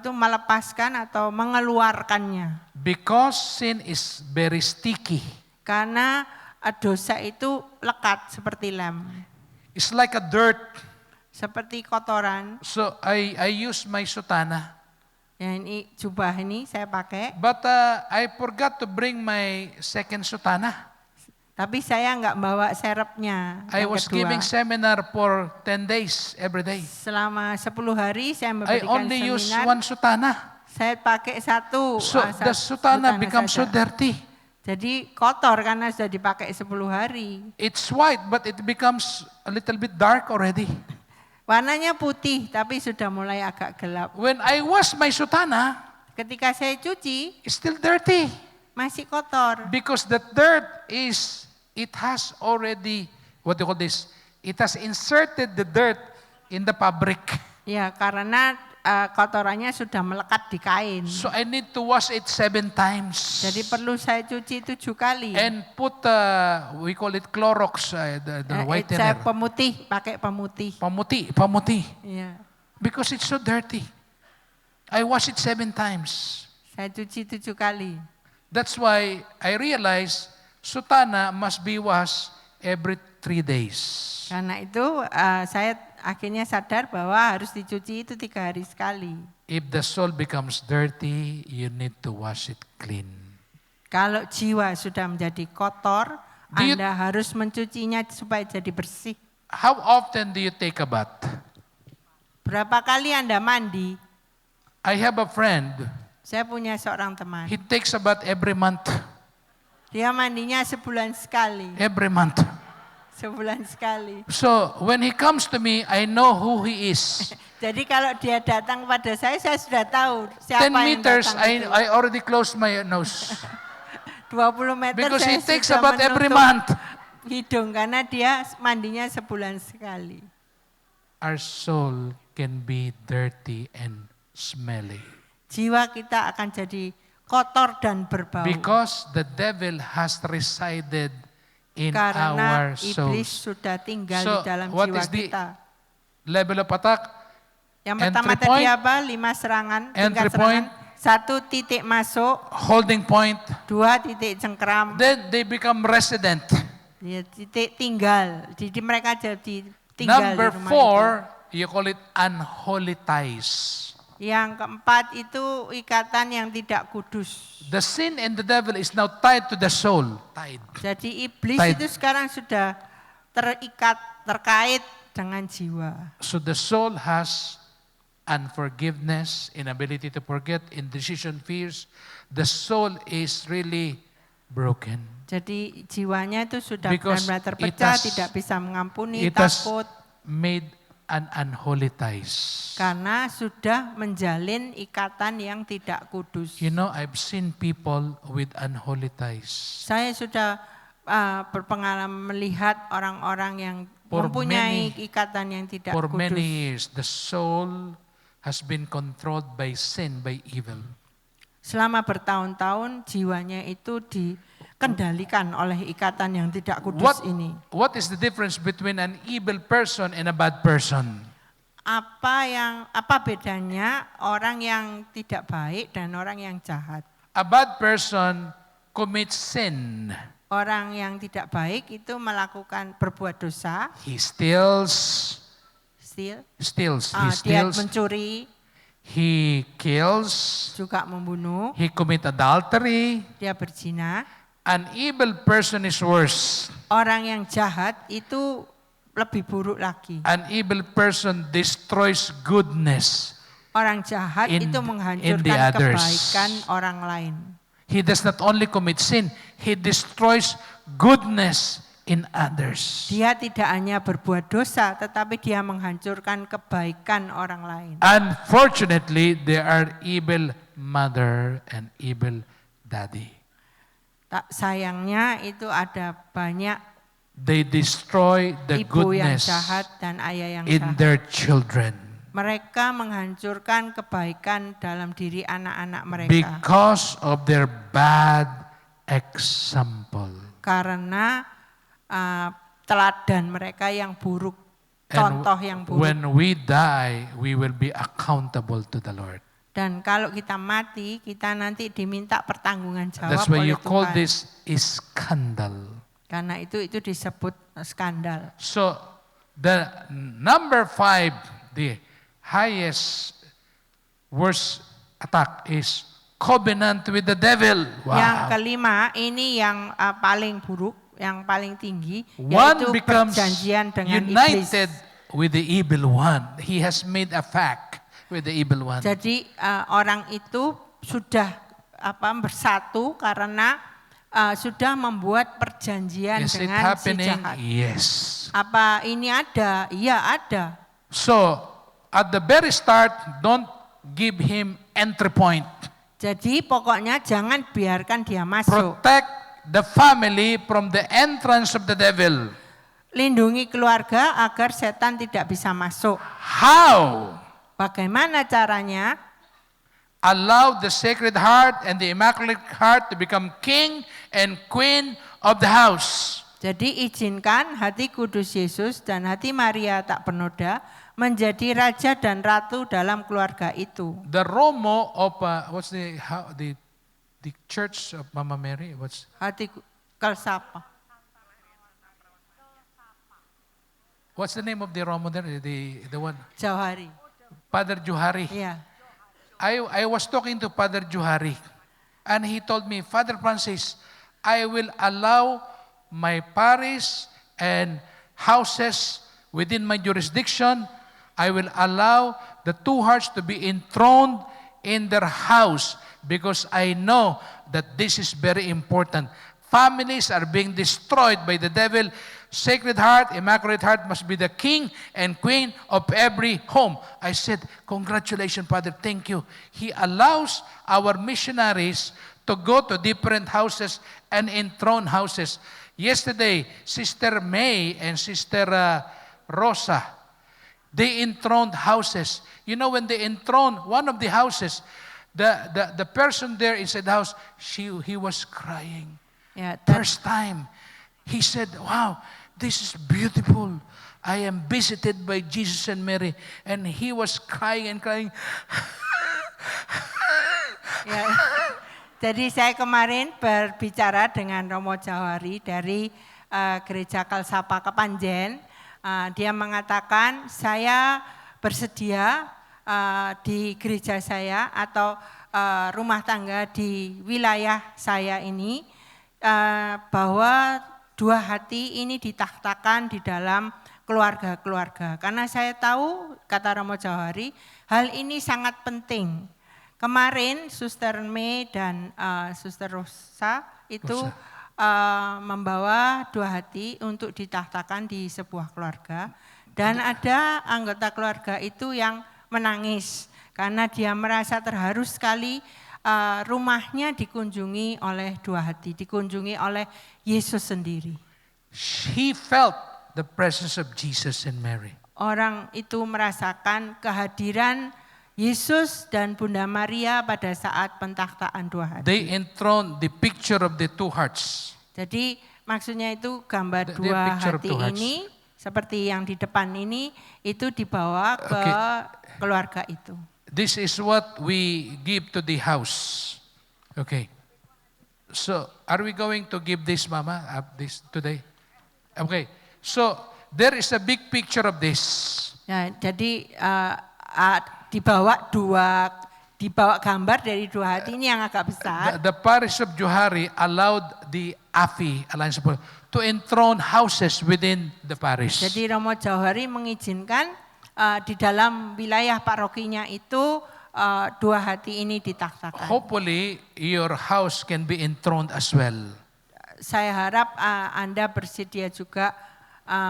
melepaskan atau mengeluarkannya. Because sin is very sticky. Karena dosa itu lekat seperti lem, It's like a dirt. seperti kotoran. So I use my sutana. Ya, ini jubah ini saya pakai, But I forgot to bring my second sutana. tapi saya nggak bawa serepnya. I yang was kedua. giving seminar for 10 days every day. Selama 10 hari saya I memberikan only use seminar. one sutana. Saya pakai satu. So the sutana becomes so saja. dirty. Jadi kotor karena sudah dipakai 10 hari. It's white but it becomes a little bit dark already. Warnanya putih tapi sudah mulai agak gelap. When I wash my sutana, Ketika saya cuci it's still dirty. masih kotor. Because the dirt it has already, what do you call this? It has inserted the dirt in the fabric. Ya, karena kotorannya sudah melekat di kain. So I need to wash it 7 times. Jadi perlu saya cuci 7 kali. And put, we call it Clorox, the Saya whitener. pakai pemutih. Pamuti. Ya, Because it's so dirty. I wash it 7 times. saya cuci 7 kali. That's why I realize sutana must be washed every 3 days. Karena itu saya akhirnya sadar bahwa harus dicuci itu 3 hari sekali. If the soul becomes dirty, you need to wash it clean. Kalau jiwa sudah menjadi kotor, Do you- Anda harus mencucinya supaya jadi bersih. How often do you take a bath? Berapa kali Anda mandi? I have a friend. Saya punya seorang teman. He takes a bath every month. Dia mandinya sebulan sekali. Every month. Sebulan sekali. So when he comes to me, I know who he is. Jadi kalau dia datang kepada saya sudah tahu siapa 10 yang meters, datang itu. I already closed my nose. 20 meter Because saya he takes sudah a bath every menutup month. hidung karena dia mandinya sebulan sekali. Our soul can be dirty and smelly. Jiwa kita akan jadi kotor dan berbau. Because the devil has resided in Karena our iblis souls. sudah tinggal So, di dalam what jiwa is the kita. level of attack? Yang entry pertama tadi point? apa? 5 serangan, Entry tingkat serangan. 1 titik masuk, Holding point. 2 titik cengkram, Then they become resident. ya, titik tinggal. Jadi mereka jadi tinggal Number di rumah 4, you call it unholy ties. Yang keempat itu ikatan yang tidak kudus. The sin and the devil is now tied to the soul. Tied. Jadi iblis Tied. itu sekarang sudah terkait dengan jiwa. So the soul has unforgiveness, inability to forget, indecision, fears. The soul is really broken. Jadi jiwanya itu sudah Because benar-benar it terpecah, has- tidak bisa mengampuni, It has takut. made an unholy ties. Karena sudah menjalin ikatan yang tidak kudus. You know, I've seen people with unholy ties. Saya sudah berpengalaman melihat orang-orang yang For mempunyai ikatan yang tidak For kudus. many years, the soul has been controlled by sin, by evil. Selama bertahun-tahun jiwanya itu dikendalikan oleh ikatan yang tidak kudus ini. What is the difference between an evil person and a bad person? apa bedanya orang yang tidak baik dan orang yang jahat? A bad person commits sin. Orang yang tidak baik itu berbuat dosa. He steals. He Dia steals. mencuri, He kills. juga membunuh, He commit adultery. dia berzina. An evil person is worse. Orang yang jahat itu lebih buruk lagi. An evil person destroys goodness. Orang jahat In itu the menghancurkan others. kebaikan orang lain. He does not only commit sin, he destroys goodness in others. Dia tidak hanya berbuat dosa, tetapi dia menghancurkan kebaikan orang lain. Unfortunately, there are evil mother and evil daddy. Tak sayangnya itu ada banyak They destroy the ibu yang goodness jahat dan ayah yang in jahat. their children Mereka menghancurkan kebaikan dalam diri anak-anak mereka. because of their bad example. Karena teladan mereka yang buruk, contoh yang buruk. When we die, we will be accountable to the Lord. Dan kalau kita mati, kita nanti diminta pertanggungan jawab That's why oleh you call Tuhan. this scandal. Karena itu disebut skandal. So the number 5, the highest worst attack is covenant with the devil. Wow. Yang kelima, ini yang paling buruk, yang paling tinggi, One yaitu becomes perjanjian dengan united iblis. with the evil one. He has made a pact with the evil one. Jadi orang itu sudah bersatu karena sudah membuat perjanjian Is it dengan si happening? jahat. Yes. Apa ini ada? Iya ada. So at the very start, don't give him entry point. Jadi pokoknya jangan biarkan dia masuk. Protect the family from the entrance of the devil. Lindungi keluarga agar setan tidak bisa masuk. How? Bagaimana caranya? Allow the Sacred Heart and the Immaculate Heart to become king and queen of the house. Jadi izinkan hati kudus Yesus dan hati Maria tak bernoda menjadi raja dan ratu dalam keluarga itu. The Romo of what's the Church of Mama Mary? What's Hati Kalsapa. What's the name of the Romo there? The one Jauhari. Father Juhari. Iya. I was talking to Father Juhari, and he told me, Father Francis, I will allow my parish and houses within my jurisdiction. I will allow the two hearts to be enthroned in their house because I know that this is very important. Families are being destroyed by the devil. Sacred Heart, Immaculate Heart must be the king and queen of every home. I said, congratulations, Father, thank you. He allows our missionaries to go to different houses and enthrone houses. Yesterday, Sister May and Sister Rosa, they enthroned houses. You know, when they enthroned one of the houses, the person there inside the house, he was crying. Ya, First time, he said, wow, this is beautiful. I am visited by Jesus and Mary. And he was crying and crying. ya. Jadi saya kemarin berbicara dengan Romo Jauhari dari Gereja Kalsapa Kepanjen. Dia mengatakan, saya bersedia di gereja saya atau rumah tangga di wilayah saya ini, bahwa dua hati ini ditakhtakan di dalam keluarga-keluarga. Karena saya tahu, kata Romo Jauhari, hal ini sangat penting. Kemarin Suster May dan Suster Rosa itu membawa dua hati untuk ditakhtakan di sebuah keluarga. Dan ada anggota keluarga itu yang menangis karena dia merasa terharu sekali. Rumahnya dikunjungi oleh dua hati, dikunjungi oleh Yesus sendiri. He felt the presence of Jesus and Mary. Orang itu merasakan kehadiran Yesus dan Bunda Maria pada saat pentakhtaan dua hati. They enthroned the picture of the two hearts. Jadi maksudnya itu gambar The dua picture of hati two hearts. ini seperti yang di depan ini itu dibawa ke keluarga itu. This is what we give to the house. Okay. So, are we going to give this, Mama, this today? Okay. So, there is a big picture of this. Ya, jadi dibawa gambar dari dua hati ini yang agak besar. The parish of Johari allowed the AFI, Alliance of, to enthrone houses within the parish. Jadi Romo Johari mengizinkan di dalam wilayah parokinya itu dua hati ini ditakhtakan. Hopefully, your house can be enthroned as well. Saya harap Anda bersedia juga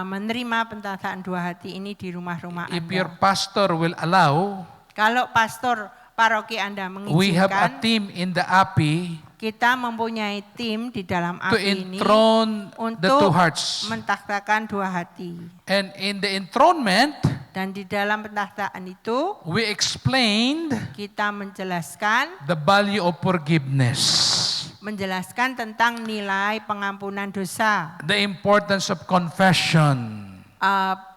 menerima pentakhtaan dua hati ini di rumah-rumah If Anda. your pastor will allow, Kalau pastor paroki Anda we have a mengizinkan, team in the API kita mempunyai tim di dalam to API ini enthrone the two untuk hearts. mentakhtakan dua hati. And in the enthronement, Dan di dalam pentakhtaan itu we explained kita menjelaskan the value of forgiveness, menjelaskan tentang nilai pengampunan dosa, the importance of confession,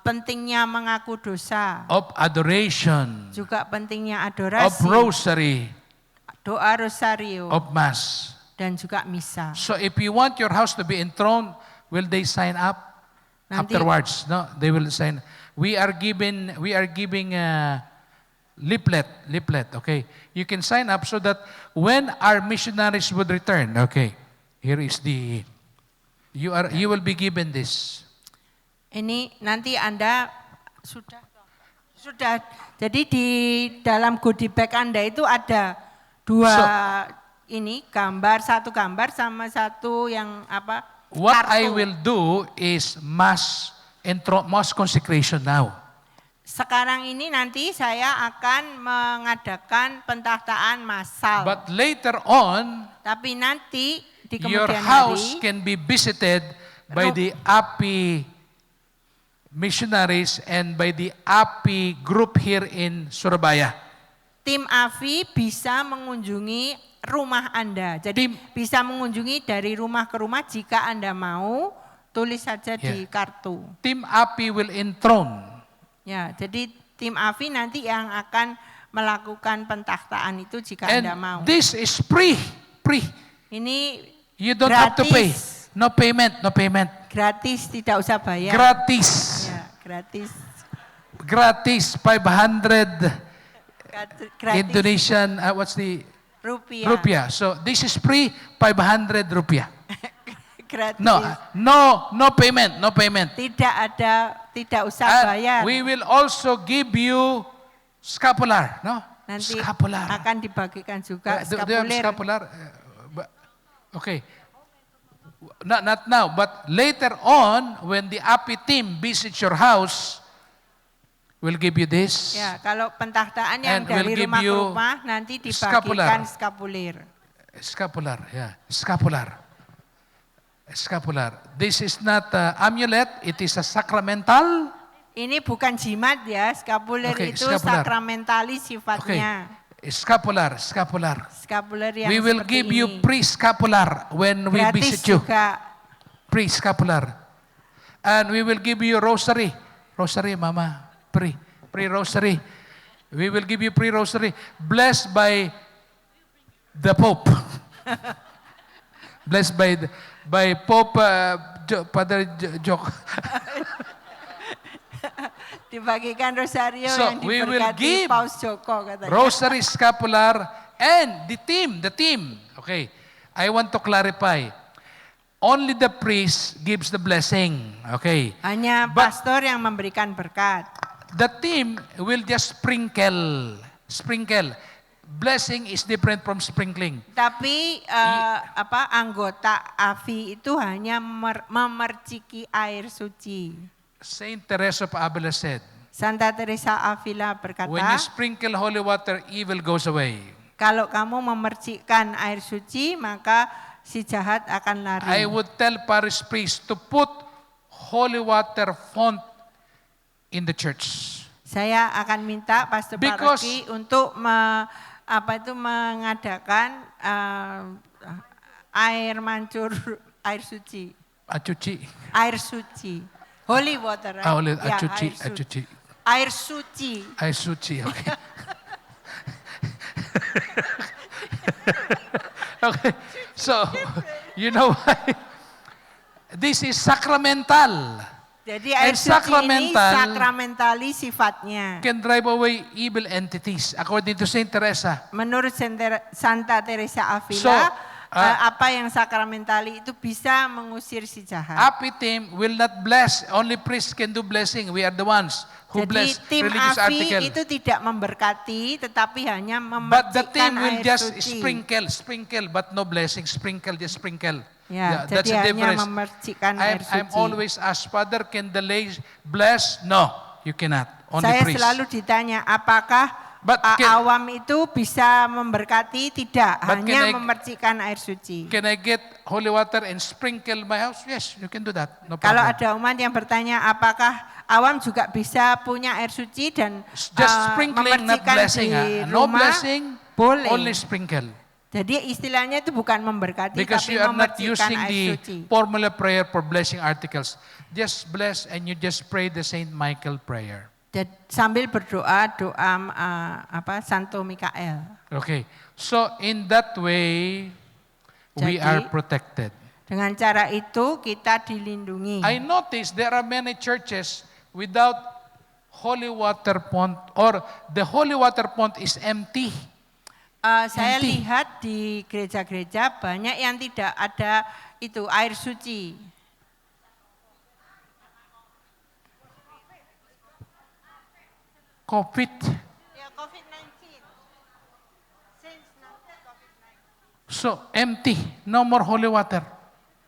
pentingnya mengaku dosa, of adoration, juga pentingnya of adorasi, rosary, doa rosario, of mass. dan juga misa. So if you want your house to be enthroned, will they sign up Nanti- afterwards? No, they will sign. We are giving leaflet, okay? You can sign up so that when our missionaries would return, okay, here is you will be given this. Ini nanti Anda sudah. Jadi di dalam goodie bag Anda itu ada dua satu gambar sama satu yang What kartu. I will do is mass consecration now. Sekarang ini nanti saya akan mengadakan pentakhtaan massal. But later on, Tapi nanti di your kemudian house hari can be visited by the API missionaries and by the API group here in Surabaya. tim AFI bisa mengunjungi rumah Anda. Jadi bisa mengunjungi dari rumah ke rumah jika Anda mau, tulis saja di kartu. Team API will enthrone. Ya, jadi tim AFI nanti yang akan melakukan pentakhtaan itu jika And Anda mau. this is free. Ini You don't have to pay. gratis. No payment. Gratis, tidak usah bayar. Gratis. Ya, gratis. Gratis 500 Gratis Indonesian, what's the rupiah. rupiah. So this is free 500 rupiah. Gratis. No payment. Tidak usah And bayar. we will also give you scapular, no? Nanti Scapular. akan dibagikan juga Do you have skapuler. scapular? Okay. Not now, but later on, when the API team visits your house, we'll give you this. Ya, kalau pentakhtaan yang And we'll dari give rumah ke you rumah nanti scapular. dibagikan skapulir. Scapular, yeah. Scapular. This is not amulet, it is a sacramental. Ini bukan jimat ya, skapulir Okay, itu scapular. sakramentalis Okay. sifatnya. Scapular. Skapulir yang We will seperti give ini. you pre-scapular when we Gratis visit you. juga. Pre-scapular. And we will give you rosary. Rosary, Mama. Pre-rosary. We will give you pre-rosary. Blessed by the Pope. Blessed by Pope Father Jok. Dibagikan rosario So, yang we will diberkati give Paus Joko katanya. Rosary, scapular, and the team. Okay. I want to clarify. Only the priest gives the blessing. Okay. Hanya But- pastor yang memberikan berkat. The team will just sprinkle. Blessing is different from sprinkling. Tapi anggota AFI itu hanya memerciki air suci. Saint Teresa of Avila said, Santa Teresa Avila berkata, when you sprinkle holy water, evil goes away. kalau kamu memercikkan air suci, maka si jahat akan I lari. would tell parish priests to put holy water font in the church. Saya akan minta pastor Because- paroki untuk mengadakan air mancur, air suci. Acuci. Air suci. Holy water, right? Holy, Ya, acuci. Air suci. Air suci, okay. Okay, so, you know why? This is sacramental. Jadi air And suci ini sacramental sakramentali sifatnya. can drive away evil entities, according to Saint Teresa. Menurut Santa Teresa Avila, So, apa yang sakramentali itu bisa mengusir si jahat. API team will not bless, only priests can do blessing. We are the ones who Jadi bless tim religious AVI article. itu tidak memberkati, tetapi hanya But the memercikan team will air just suci. sprinkle, but no blessing. Just sprinkle. Ya, That's the jadi hanya difference. memercikan air suci. I'm always asked, Father, can the lay bless? No, you cannot. Only Saya priest. selalu ditanya, apakah But awam itu bisa memberkati? Tidak, But hanya can I- memercikan air suci. Can I get holy water and sprinkle my house? Yes, you can do that. No Kalau problem. ada umat yang bertanya, apakah awam juga bisa punya air suci dan Just sprinkling, not memercikan blessing. di No rumah? blessing, Boleh. only sprinkle. Jadi istilahnya itu bukan memberkati, Because tapi you are not memercikan using air the suci. formula prayer for blessing articles. Just bless and you just pray the Saint Michael prayer. Sambil berdoa, doa Santo Mikael. Okay. So in that way, we Jadi, are protected. Dengan cara itu kita dilindungi. I notice there are many churches without holy water font, or the holy water font is empty. Saya empty. lihat di gereja-gereja banyak yang tidak ada itu air suci. COVID. Ya, COVID-19. Since COVID-19. So empty. No more holy water.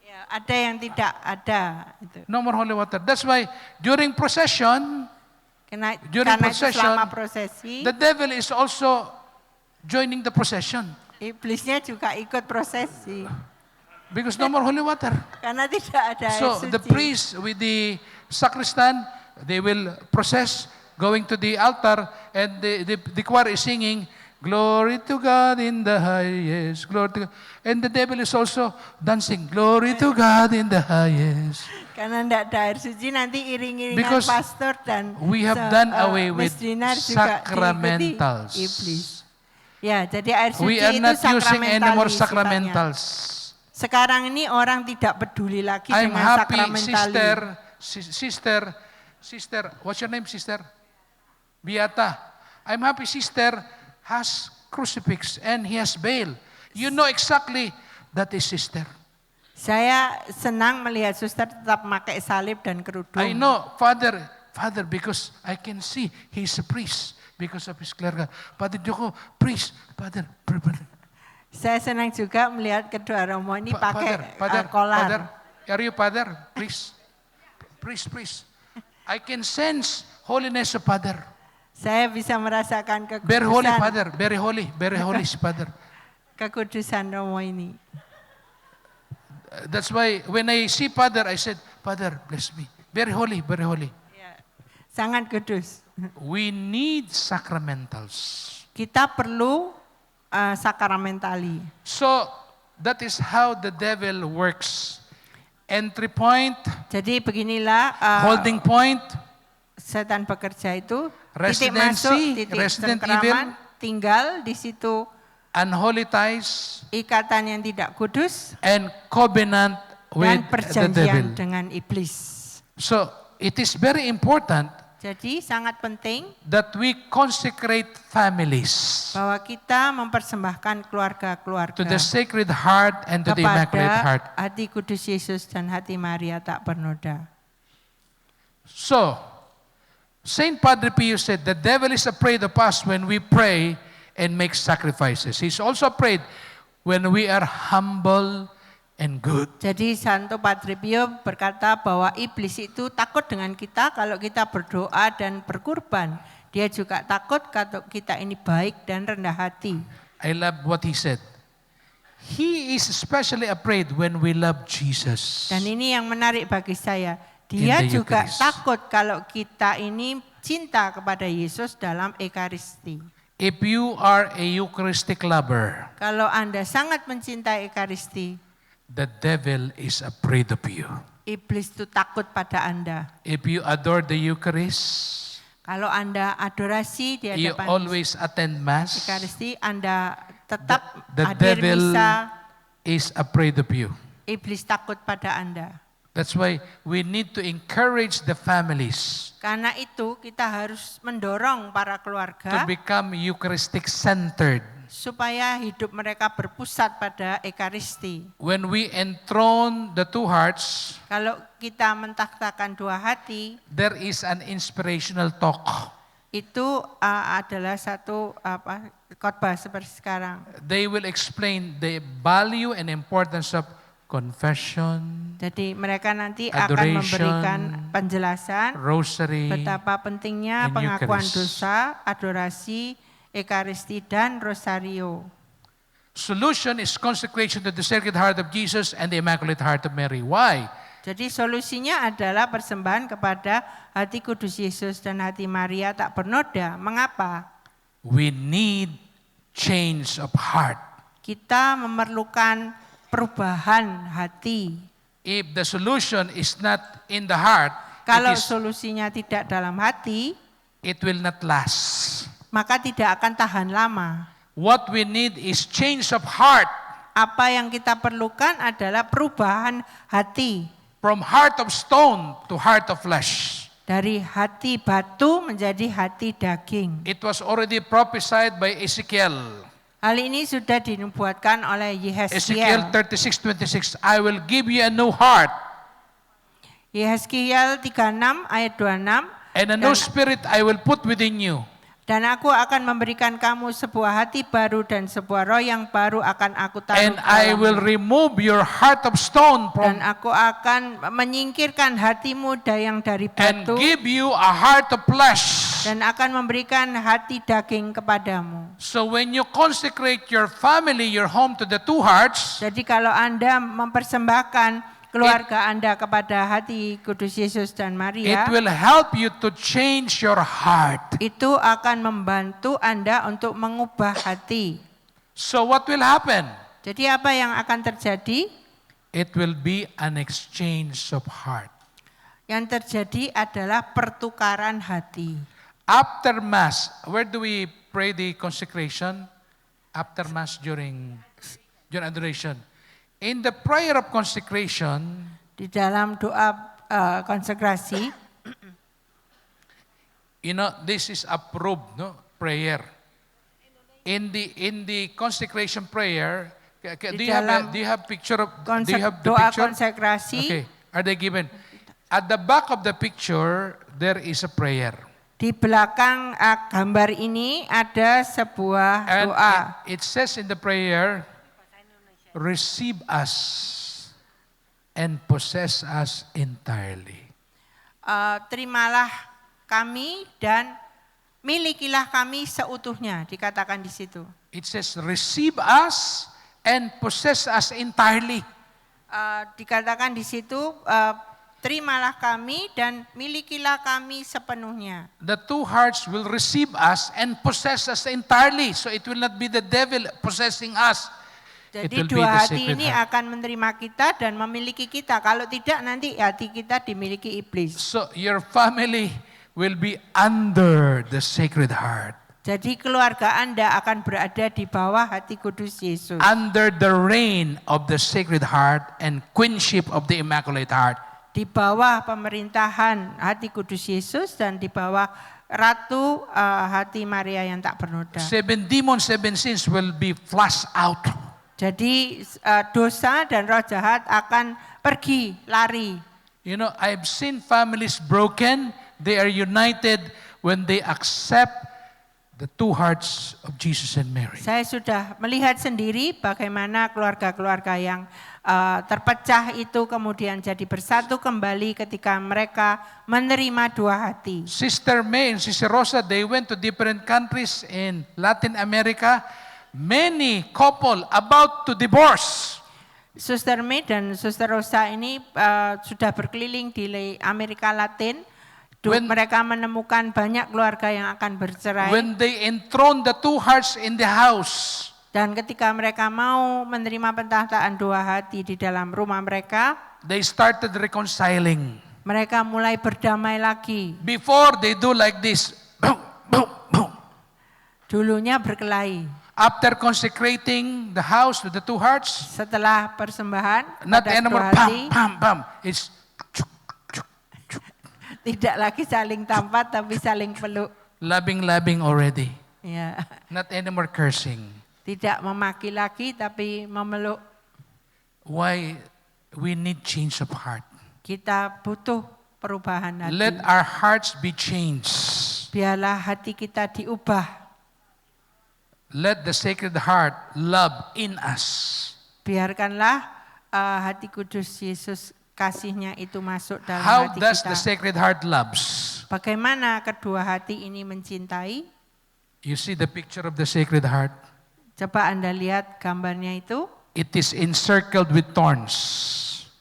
Ya, ada yang tidak ada itu. No more holy water. That's why during procession, Karena During itu procession, selama prosesi, the devil is also joining the procession. iblisnya juga ikut prosesi. Because no more holy water. Karena tidak ada air So suci. the priest with the sacristan, they will process going to the altar, and the choir is singing, "Glory to God in the highest, glory to God." And the devil is also dancing, "Glory to God in the highest." Karena tidak ada air suci, nanti iring-iringan Because pastor dan we have done away with misdinar juga diikuti sacramentals. iblis. Ya, jadi air suci We are itu not using any more sakramentali sifatnya. sacramentals. Sekarang ini orang tidak peduli lagi I'm dengan happy, sakramentali. sister, what's your name, sister? Beata. I'm happy sister has crucifix and he has veil. You know exactly that is sister. Saya senang melihat suster tetap pakai salib dan kerudung. I know, Father, because I can see he's a priest because of his clerical. Father Joko, priest, Father. Saya senang juga melihat kedua romo ini pakai Father, kolar. are you Father? Priest. I can sense holiness of Father. Saya bisa merasakan Very holy kekudusan, Father, very holy Father. kekudusan romo ini. That's why when I see Father, I said, Father, bless me. Very holy. Ya, sangat kudus. We need sacramentals. Kita perlu sakramentali. So that is how the devil works. Entry point, Jadi beginilah holding point, setan bekerja itu Residency, titik masuk, titik resident cengkeraman, tinggal di situ, unholy ties, ikatan yang tidak kudus and covenant with dan the devil. perjanjian dengan iblis. So it is very important Jadi sangat penting that we consecrate families bahwa kita mempersembahkan keluarga-keluarga to the Sacred Heart and to the Immaculate Heart. kepada hati kudus Yesus dan hati Maria tak bernoda. So, Saint Padre Pio said, the devil is afraid of us when we pray and make sacrifices. He's also afraid when we are humble and good. Jadi Santo Padre Pio berkata bahwa iblis itu takut dengan kita kalau kita berdoa dan berkurban. Dia juga takut kalau kita ini baik dan rendah hati. I love what he said. He is especially afraid when we love Jesus. Dan ini yang menarik bagi saya. Dia In the juga Eucharist. takut kalau kita ini cinta kepada Yesus dalam Ekaristi. If you are a Eucharistic lover, Kalau Anda sangat mencintai Ekaristi, the devil is afraid of you. iblis itu takut pada Anda. If you adore the Eucharist, Kalau Anda adorasi di you hadapan always attend Mass, Ekaristi, Anda tetap the hadir devil misa, is afraid of you. iblis takut pada Anda. That's why we need to encourage the families Karena itu kita harus mendorong para to keluarga become Eucharistic centered. supaya hidup mereka berpusat pada Ekaristi. When we enthrone the two hearts, Kalau kita mentakhtakan dua hati, there is an inspirational talk. itu adalah satu khotbah seperti sekarang. They will explain the value and importance of confession, Jadi mereka nanti adoration, akan memberikan penjelasan rosary, betapa pentingnya and pengakuan Eucharist. dosa, adorasi, Ekaristi, dan Rosario. Solution is consecration to the Sacred Heart of Jesus and the Immaculate Heart of Mary. Why? Jadi solusinya adalah persembahan kepada hati kudus Yesus dan hati Maria tak bernoda. Mengapa? We need change of heart. Kita memerlukan perubahan hati. If the solution is not in the heart, Kalau solusinya tidak dalam hati, it will not last. maka tidak akan tahan lama. What we need is change of heart. Apa yang kita perlukan adalah perubahan hati. From heart of stone to heart of flesh. Dari hati batu menjadi hati daging. It was already prophesied by Ezekiel. Hal ini sudah dinubuatkan oleh Ezekiel Yehezkiel. 36:26. I will give you a new heart. Yehezkiel 36 ayat 26. And a new spirit I will put within you. Dan aku akan memberikan kamu sebuah hati baru dan sebuah roh yang baru akan aku taruh And I will dalammu. remove your heart of stone Dan from aku akan menyingkirkan hatimu yang dari and batu give you a heart of flesh. dan akan memberikan hati daging kepadamu. So when you consecrate your family, your home to the two hearts, Jadi kalau Anda mempersembahkan keluarga Anda kepada hati kudus Yesus dan it Maria, will help you to change your heart. itu akan membantu Anda untuk mengubah hati. So what will happen? Jadi apa yang akan terjadi? It will be an exchange of heart. Yang terjadi adalah pertukaran hati. After Mass, where do we pray the consecration? After Mass during adoration. In the prayer of consecration, Di dalam doa konsekrasi, you know, this is approved, no, prayer. In the consecration prayer, do you have picture of do you have the doa picture? konsekrasi, Okay, are they given? At the back of the picture, there is a prayer. di belakang gambar ini ada sebuah And doa. it says in the prayer, receive us and possess us entirely. Terimalah kami dan milikilah kami seutuhnya, dikatakan di situ. It says, receive us and possess us entirely. Dikatakan di situ, terimalah kami dan milikilah kami sepenuhnya. The two hearts will receive us and possess us entirely. So it will not be the devil possessing us. It Jadi will be dua the hati Sacred ini Heart. akan menerima kita dan memiliki kita. Kalau tidak nanti hati kita dimiliki iblis. So your family will be under the Sacred Heart. Jadi keluarga Anda akan berada di bawah hati kudus Yesus. Under the reign of the Sacred Heart and queenship of the Immaculate Heart. Di bawah pemerintahan hati kudus Yesus dan di bawah Ratu hati Maria yang tak bernoda. 7 demons, 7 sins will be flushed out. Jadi dosa dan roh jahat akan pergi, lari. You know, I've seen families broken. They are united when they accept the two hearts of Jesus and Mary. Saya sudah melihat sendiri bagaimana keluarga-keluarga yang terpecah itu kemudian jadi bersatu kembali ketika mereka menerima dua hati. Sister May and Sister Rosa, they went to different countries in Latin America. Many couple about to divorce. Suster May dan Suster Rosa ini sudah berkeliling di Amerika Latin. Mereka menemukan banyak keluarga yang akan bercerai. When they enthrone the two hearts in the house, Dan ketika mereka mau menerima pentahtaan dua hati di dalam rumah mereka, they started reconciling. mereka mulai berdamai lagi. Before they do like this. Boom, boom, boom. Dulunya berkelahi. After consecrating the house with the two hearts, Setelah persembahan not pada anymore dua hati, pam, pam, pam. It's tidak lagi saling tampat tapi saling peluk. loving already. Ya. Not anymore cursing. Tidak memaki lagi tapi memeluk. Why we need change of heart. Kita butuh perubahan hati. Let our hearts be changed. Biarlah hati kita diubah. Let the Sacred Heart love in us. Biarkanlah hati kudus Yesus kasihnya itu masuk dalam How hati does kita. the Sacred Heart loves? Bagaimana kedua hati ini mencintai? You see the picture of the Sacred Heart? Coba Anda lihat gambarnya itu. It is encircled with thorns.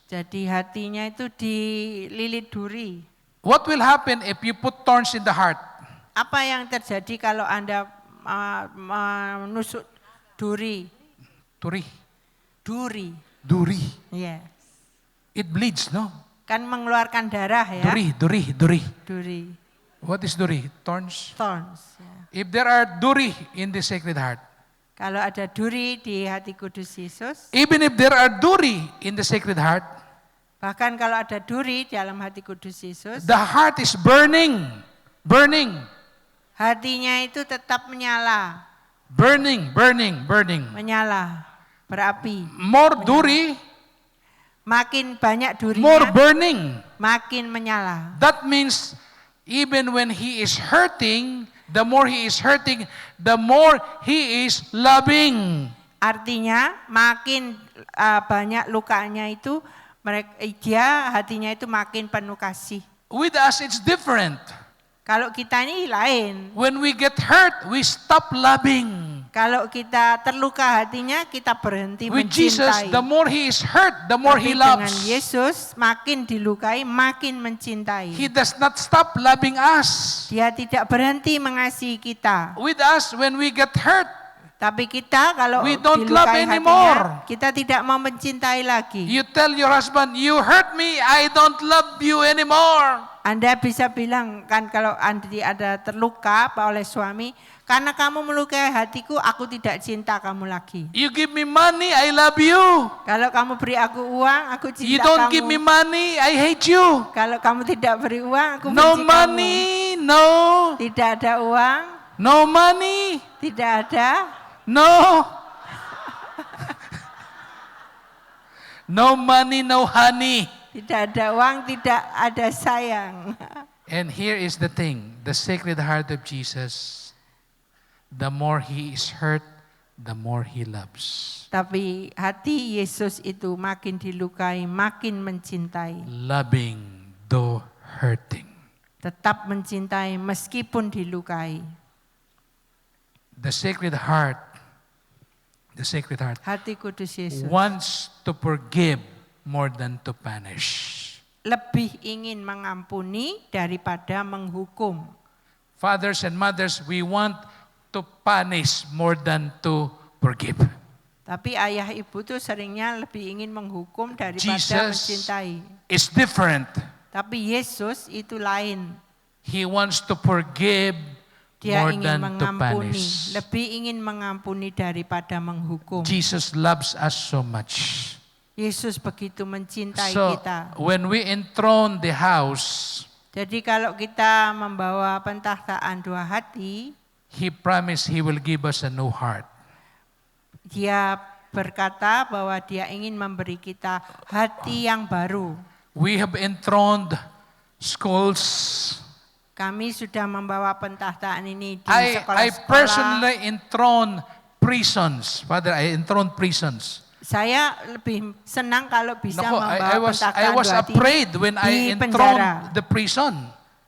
Jadi hatinya itu dililit duri. What will happen if you put thorns in the heart? Apa yang terjadi kalau Anda menusuk duri? Duri. Duri. Duri. Yes. It bleeds, no? Kan mengeluarkan darah ya. Duri. Duri. What is duri? Thorns. Thorns. Ya. If there are duri in the Sacred Heart, Kalau ada duri di hati kudus Yesus, even if there are duri in the Sacred Heart, bahkan kalau ada duri di dalam hati kudus Yesus, the heart is burning. hatinya itu tetap menyala, menyala, berapi. More duri, Makin banyak more durinya, burning. makin menyala. That means even when he is hurting, the more he is hurting, the more he is loving. Artinya makin banyak lukanya itu, hatinya itu makin penuh kasih. With us, it's different. Kalau kita ini lain. When we get hurt, we stop loving. Kalau kita terluka hatinya, kita berhenti With Jesus, mencintai. the more he is hurt, the more he Tapi dengan loves. Yesus, makin dilukai, makin mencintai. He does not stop loving us. Dia tidak berhenti mengasihi kita. With us, when we get hurt, Tapi kita kalau we don't love dilukai anymore. hatinya, kita tidak mau mencintai lagi. you tell your husband, you hurt me, I don't love you anymore. Anda bisa bilang kan kalau Anda ada terluka oleh suami, karena kamu melukai hatiku, aku tidak cinta kamu lagi. You give me money, I love you. Kalau kamu beri aku uang, aku cinta You don't kamu. give me money, I hate you. Kalau kamu tidak beri uang, aku No benci money, no. kamu. Tidak ada uang, No money, tidak ada. no. No money, no honey. Tidak ada uang, tidak ada sayang. And here is the thing, the Sacred Heart of Jesus, the more he is hurt, the more he loves. Tapi hati Yesus itu makin dilukai, makin mencintai. Loving, though hurting. Tetap mencintai meskipun dilukai. The Sacred Heart Hati kudus Yesus wants to forgive more than to punish. lebih ingin mengampuni daripada menghukum. Fathers and mothers, we want to punish more than to forgive. Tapi ayah ibu tuh seringnya lebih ingin menghukum daripada Jesus mencintai. is different. Tapi Yesus itu lain. He wants to forgive Dia more ingin than to mengampuni, punish. lebih ingin mengampuni daripada menghukum. Jesus loves us so much. Yesus begitu mencintai So kita. when we enthrone the house, Jadi kalau kita membawa pentahtaan dua hati, He promised He will give us a new heart. Dia berkata bahwa Dia ingin memberi kita hati yang baru. We have enthroned schools. Kami sudah membawa pentahtaan ini di I sekolah-sekolah. personally enthrone prisons. Father, I enthrone prisons. Saya lebih senang kalau bisa Nako, membawa I was pentahtaan dua hati afraid when I di enthroned penjara. the prison.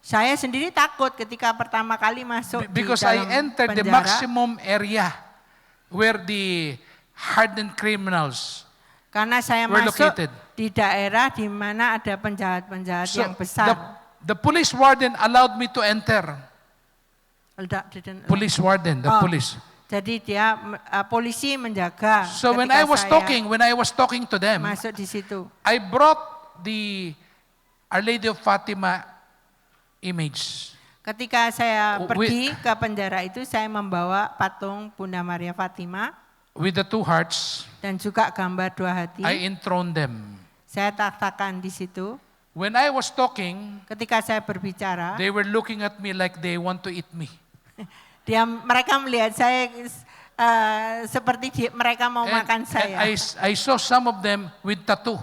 Saya sendiri takut ketika pertama kali masuk Because di dalam I entered the penjara. maximum area where the hardened criminals. Karena saya were masuk located. di daerah di mana ada penjahat-penjahat So yang besar. the police warden allowed me to enter. Didn't- Police warden, the Oh. police. Jadi dia polisi menjaga So when ketika I was saya talking to them, masuk di situ. I brought the Our Lady of Fatima image. Ketika saya Wi- pergi ke penjara itu, saya membawa patung Bunda Maria Fatima With the two hearts, dan juga gambar dua hati. I enthroned them. Saya taklakkan di situ. When I was talking, Ketika saya berbicara, they were looking at me like they want to eat me. mereka melihat saya seperti mereka mau makan saya. I saw some of them with tattoo.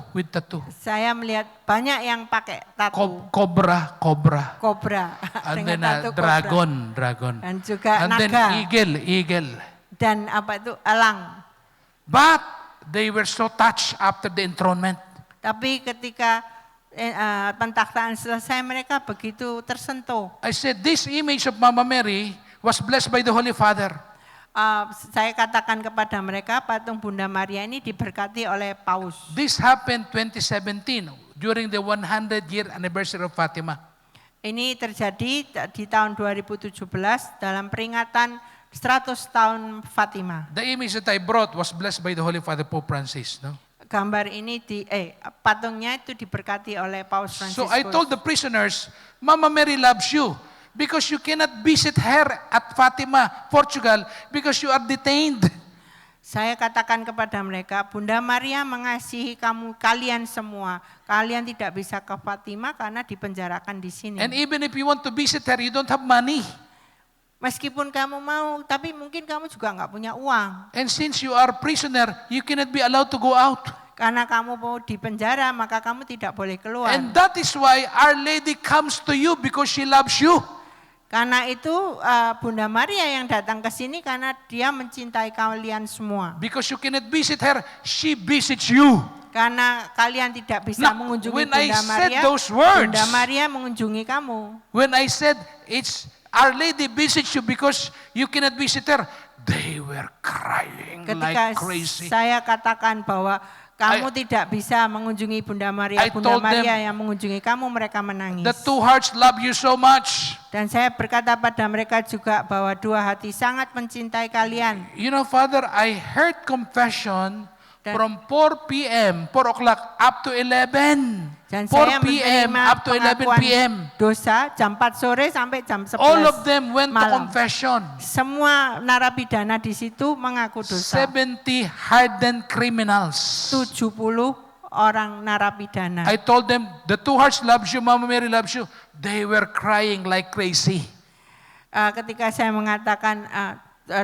Saya melihat banyak yang pakai tato Cobra. kobra And dengan then tato kobra. dragon. Dan juga And then naga eagle. dan apa itu elang. But they were so touched after the enthronement. Tapi ketika pentakhtaan selesai, mereka begitu tersentuh. I said, this image of Mama Mary was blessed by the Holy Father. Saya katakan kepada mereka, patung Bunda Maria ini diberkati oleh Paus. This happened 2017 during the 100-year anniversary of Fatima. Ini terjadi di tahun 2017 dalam peringatan 100 tahun Fatima. The image that I brought was blessed by the Holy Father, Pope Francis. No? Gambar ini patungnya itu diberkati oleh Paus So Fransiskus. I told the prisoners, Mama Mary loves you because you cannot visit her at Fatima, Portugal, because you are detained. Saya katakan kepada mereka, Bunda Maria mengasihi kalian semua. Kalian tidak bisa ke Fatima karena dipenjarakan di sini. And even if you want to visit her, you don't have money. Meskipun kamu mau, tapi mungkin kamu juga nggak punya uang. And since you are prisoner, you cannot be allowed to go out. Karena kamu mau di penjara, maka kamu tidak boleh keluar. And that is why Our Lady comes to you because she loves you. Karena itu Bunda Maria yang datang ke sini karena dia mencintai kalian semua. Because you cannot visit her, she visits you. Karena kalian tidak bisa Now, mengunjungi when I Bunda said Maria, those words, Bunda Maria mengunjungi kamu. When I said it's Our Lady visits you because you cannot visit her, they were crying Ketika like crazy. saya katakan bahwa kamu tidak bisa mengunjungi Bunda Maria, I Bunda told them, Maria yang mengunjungi kamu, mereka menangis. The two hearts love you so much. Dan saya berkata pada mereka juga bahwa dua hati sangat mencintai kalian. You know, Father, I heard confession from 4 p.m., 4 o'clock up to 11. Dan 4 saya p.m. menerima up to 11 pengakuan p.m. dosa jam 4 sore sampai jam 11 All of them went to malam. confession. Semua narapidana di situ mengaku dosa. 70 hardened criminals. 70 orang narapidana. I told them, the two hearts loves you, Mama Mary loves you. They were crying like crazy. Ketika saya mengatakan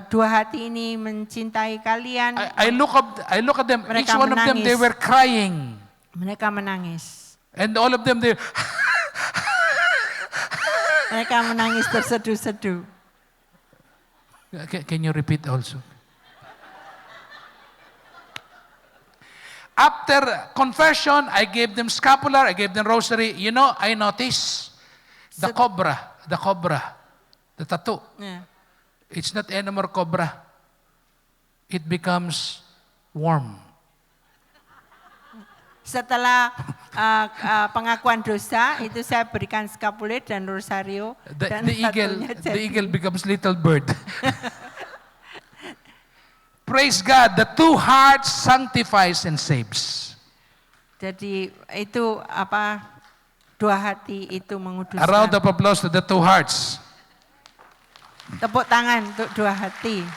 dua hati ini mencintai kalian, I look at them, Mereka each one of them, they menangis. were crying. mereka menangis. And all of them, Mereka menangis terseduh-seduh. Can you repeat also? After confession, I gave them scapular, I gave them rosary. You know, I noticed the cobra, the tattoo. Ya. It's not anymore cobra. It becomes warm. Setelah pengakuan dosa, itu saya berikan skapulet dan rosario. Dan The eagle becomes little bird. Praise God, the two hearts sanctifies and saves. Jadi itu dua hati itu A menguduskan. round of applause to the two hearts. Tepuk tangan untuk dua hati.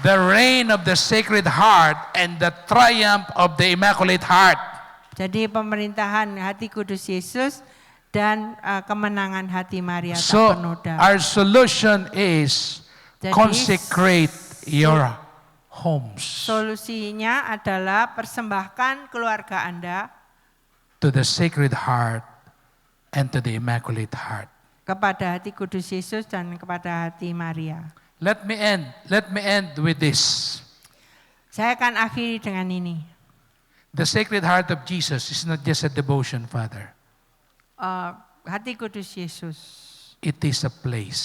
The reign of the Sacred Heart and the triumph of the Immaculate Heart. Jadi pemerintahan hati kudus Yesus dan kemenangan hati Maria So tak penoda. our solution is Jadi, consecrate your homes Solusinya adalah persembahkan keluarga Anda to the Sacred Heart and to the Immaculate Heart. kepada hati kudus Yesus dan kepada hati Maria. Let me end with this. Saya akan akhiri dengan ini. The Sacred Heart of Jesus is not just a devotion, Father. Hati kudus Yesus It is a place.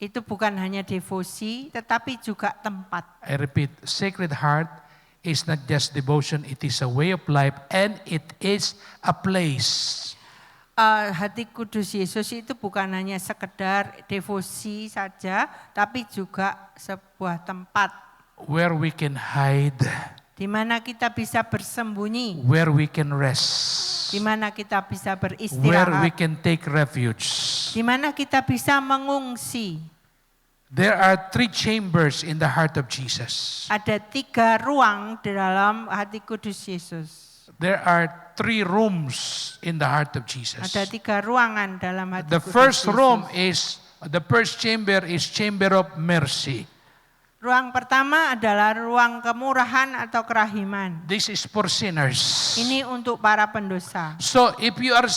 itu bukan hanya devosi, tetapi juga tempat. I repeat, Sacred Heart is not just devotion, it is a way of life and it is a place. hati kudus Yesus itu bukan hanya sekedar devosi saja, tapi juga sebuah tempat where we can hide, di mana kita bisa bersembunyi, where we can rest, di mana kita bisa where we beristirahat, can take refuge. di mana kita bisa mengungsi. There are 3 chambers in the heart of Jesus. Ada 3 ruang di dalam hati kudus Yesus. There are 3 rooms in the heart of Jesus. Ada 3 ruangan dalam hati The kudus first Yesus. room is, the first chamber is chamber of mercy. Ruang pertama adalah ruang kemurahan atau kerahiman. This is for sinners. Ini untuk para pendosa. So if you are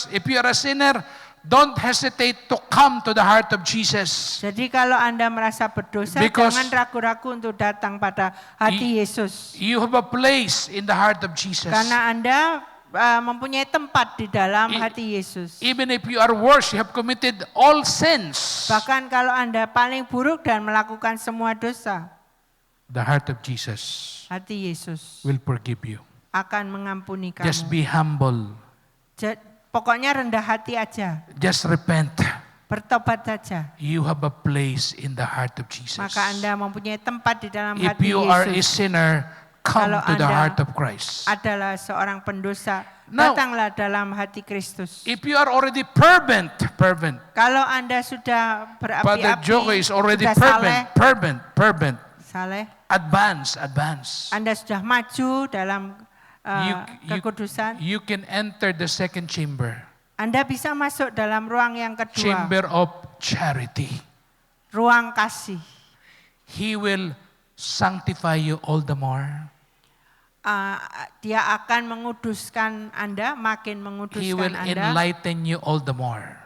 a sinner, don't hesitate to come to the heart of Jesus. Jadi kalau Anda merasa berdosa, Because jangan ragu-ragu untuk datang pada hati Yesus. You have a place in the heart of Jesus. Karena Anda mempunyai tempat di dalam hati Yesus. Even if you are worse, you have committed all sins. Bahkan kalau Anda paling buruk dan melakukan semua dosa, The heart of Jesus hati Yesus will forgive you. akan mengampuni kamu. Just be humble. Pokoknya rendah hati aja, Just repent. bertobat saja. You have a place in the heart of Jesus. Maka Anda mempunyai tempat di dalam If hati you are a Yesus. sinner, come Kalau to the Anda heart of Christ. Adalah seorang pendosa, Now, datanglah dalam hati Kristus. If you are already fervent, Kalau Anda sudah Father berapi-api, Joe is already sudah fervent. saleh, Advance. Anda sudah maju dalam kekudusan, You can enter the second chamber. Anda bisa masuk dalam ruang yang kedua, Chamber of charity. ruang kasih. He will sanctify you all the more. Dia akan menguduskan Anda, makin He will menguduskan Anda. enlighten you all the more.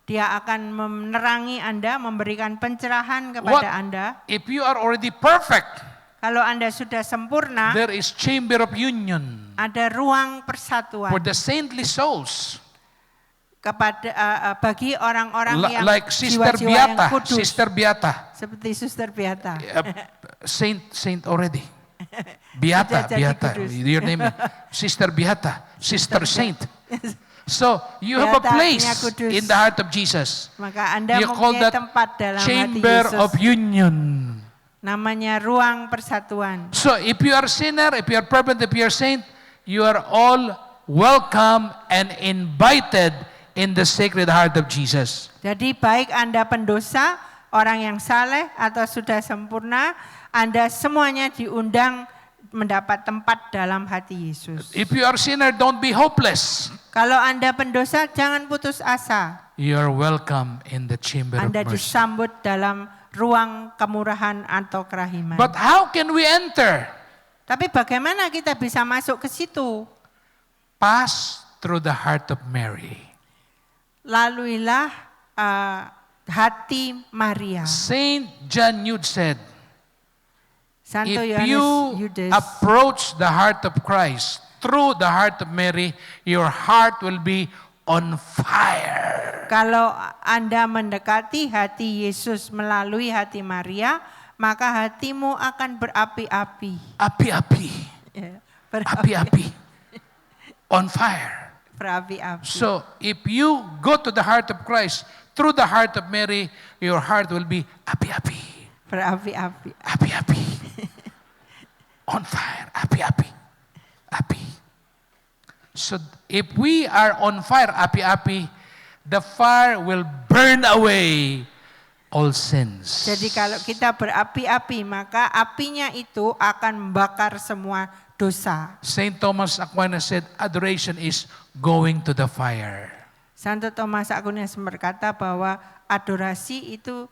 Dia akan menerangi Anda, memberikan pencerahan kepada Anda. If you are already perfect, Kalau Anda sudah sempurna, there is chamber of union ada ruang persatuan for the saintly souls. kepada bagi orang-orang yang Like Sister jiwa-jiwa yang Beata, kudus. Sister Beata, Seperti Suster Beata. saint already. Beata, Sudah jadi Beata, kudus. your name is Sister Beata, Sister Saint. So you have a Beata place artinya kudus. in the heart of Jesus. Maka Anda You call mempunyai that tempat dalam hati chamber Yesus. of union. Namanya ruang persatuan. So if you are sinner, if you are fervent, if you are saint, you are all welcome and invited in the sacred heart of Jesus. Jadi baik Anda pendosa, orang yang saleh atau sudah sempurna, Anda semuanya diundang mendapat tempat dalam hati Yesus. If you are sinner, don't be hopeless. Kalau Anda pendosa, jangan putus asa. You are welcome in the chamber of Anda mercy. disambut dalam ruang kemurahan atau kerahiman. But how can we enter? Tapi bagaimana kita bisa masuk ke situ? Pass through the heart of Mary. Laluilah hati Maria. Saint John Eudes said, Santo if Yohanes you Yudes. approach the heart of Christ through the heart of Mary, your heart will be on fire. Kalau Anda mendekati hati Yesus melalui hati Maria, maka hatimu akan berapi-api. Api-api. Ya, Api-api. On fire. Berapi-api. So, if you go to the heart of Christ through the heart of Mary, your heart will be api-api. Berapi-api. Api-api. On fire. Api-api. Api. So, if we are on fire, api-api, the fire will burn away all sins. Jadi kalau kita berapi-api, maka apinya itu akan membakar semua dosa. Saint Thomas Aquinas said, adoration is going to the fire. Santo Thomas Aquinas berkata bahwa adorasi itu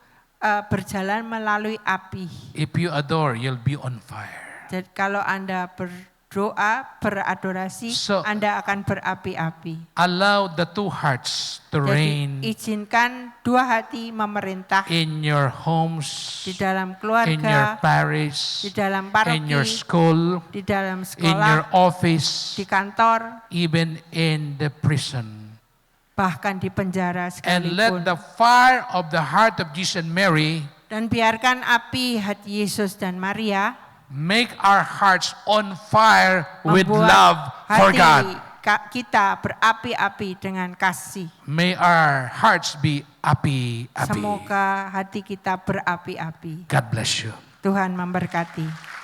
berjalan melalui api. If you adore, you'll be on fire. Jadi kalau Anda berdoa, beradorasi, So, Anda akan berapi-api. Allow the two hearts to reign Jadi izinkan dua hati memerintah in your homes, di dalam in your keluarga, parish, di dalam in your paroki, school, di dalam in your sekolah, office, di kantor, even in the prison. bahkan di penjara And let sekalipun. the fire of the heart of Jesus and Mary Dan biarkan api hati Yesus dan Maria make our hearts on fire with membuat love for hati God. kita berapi-api dengan kasih. May our hearts be api-api. Semoga hati kita berapi-api. God bless you. Tuhan memberkati.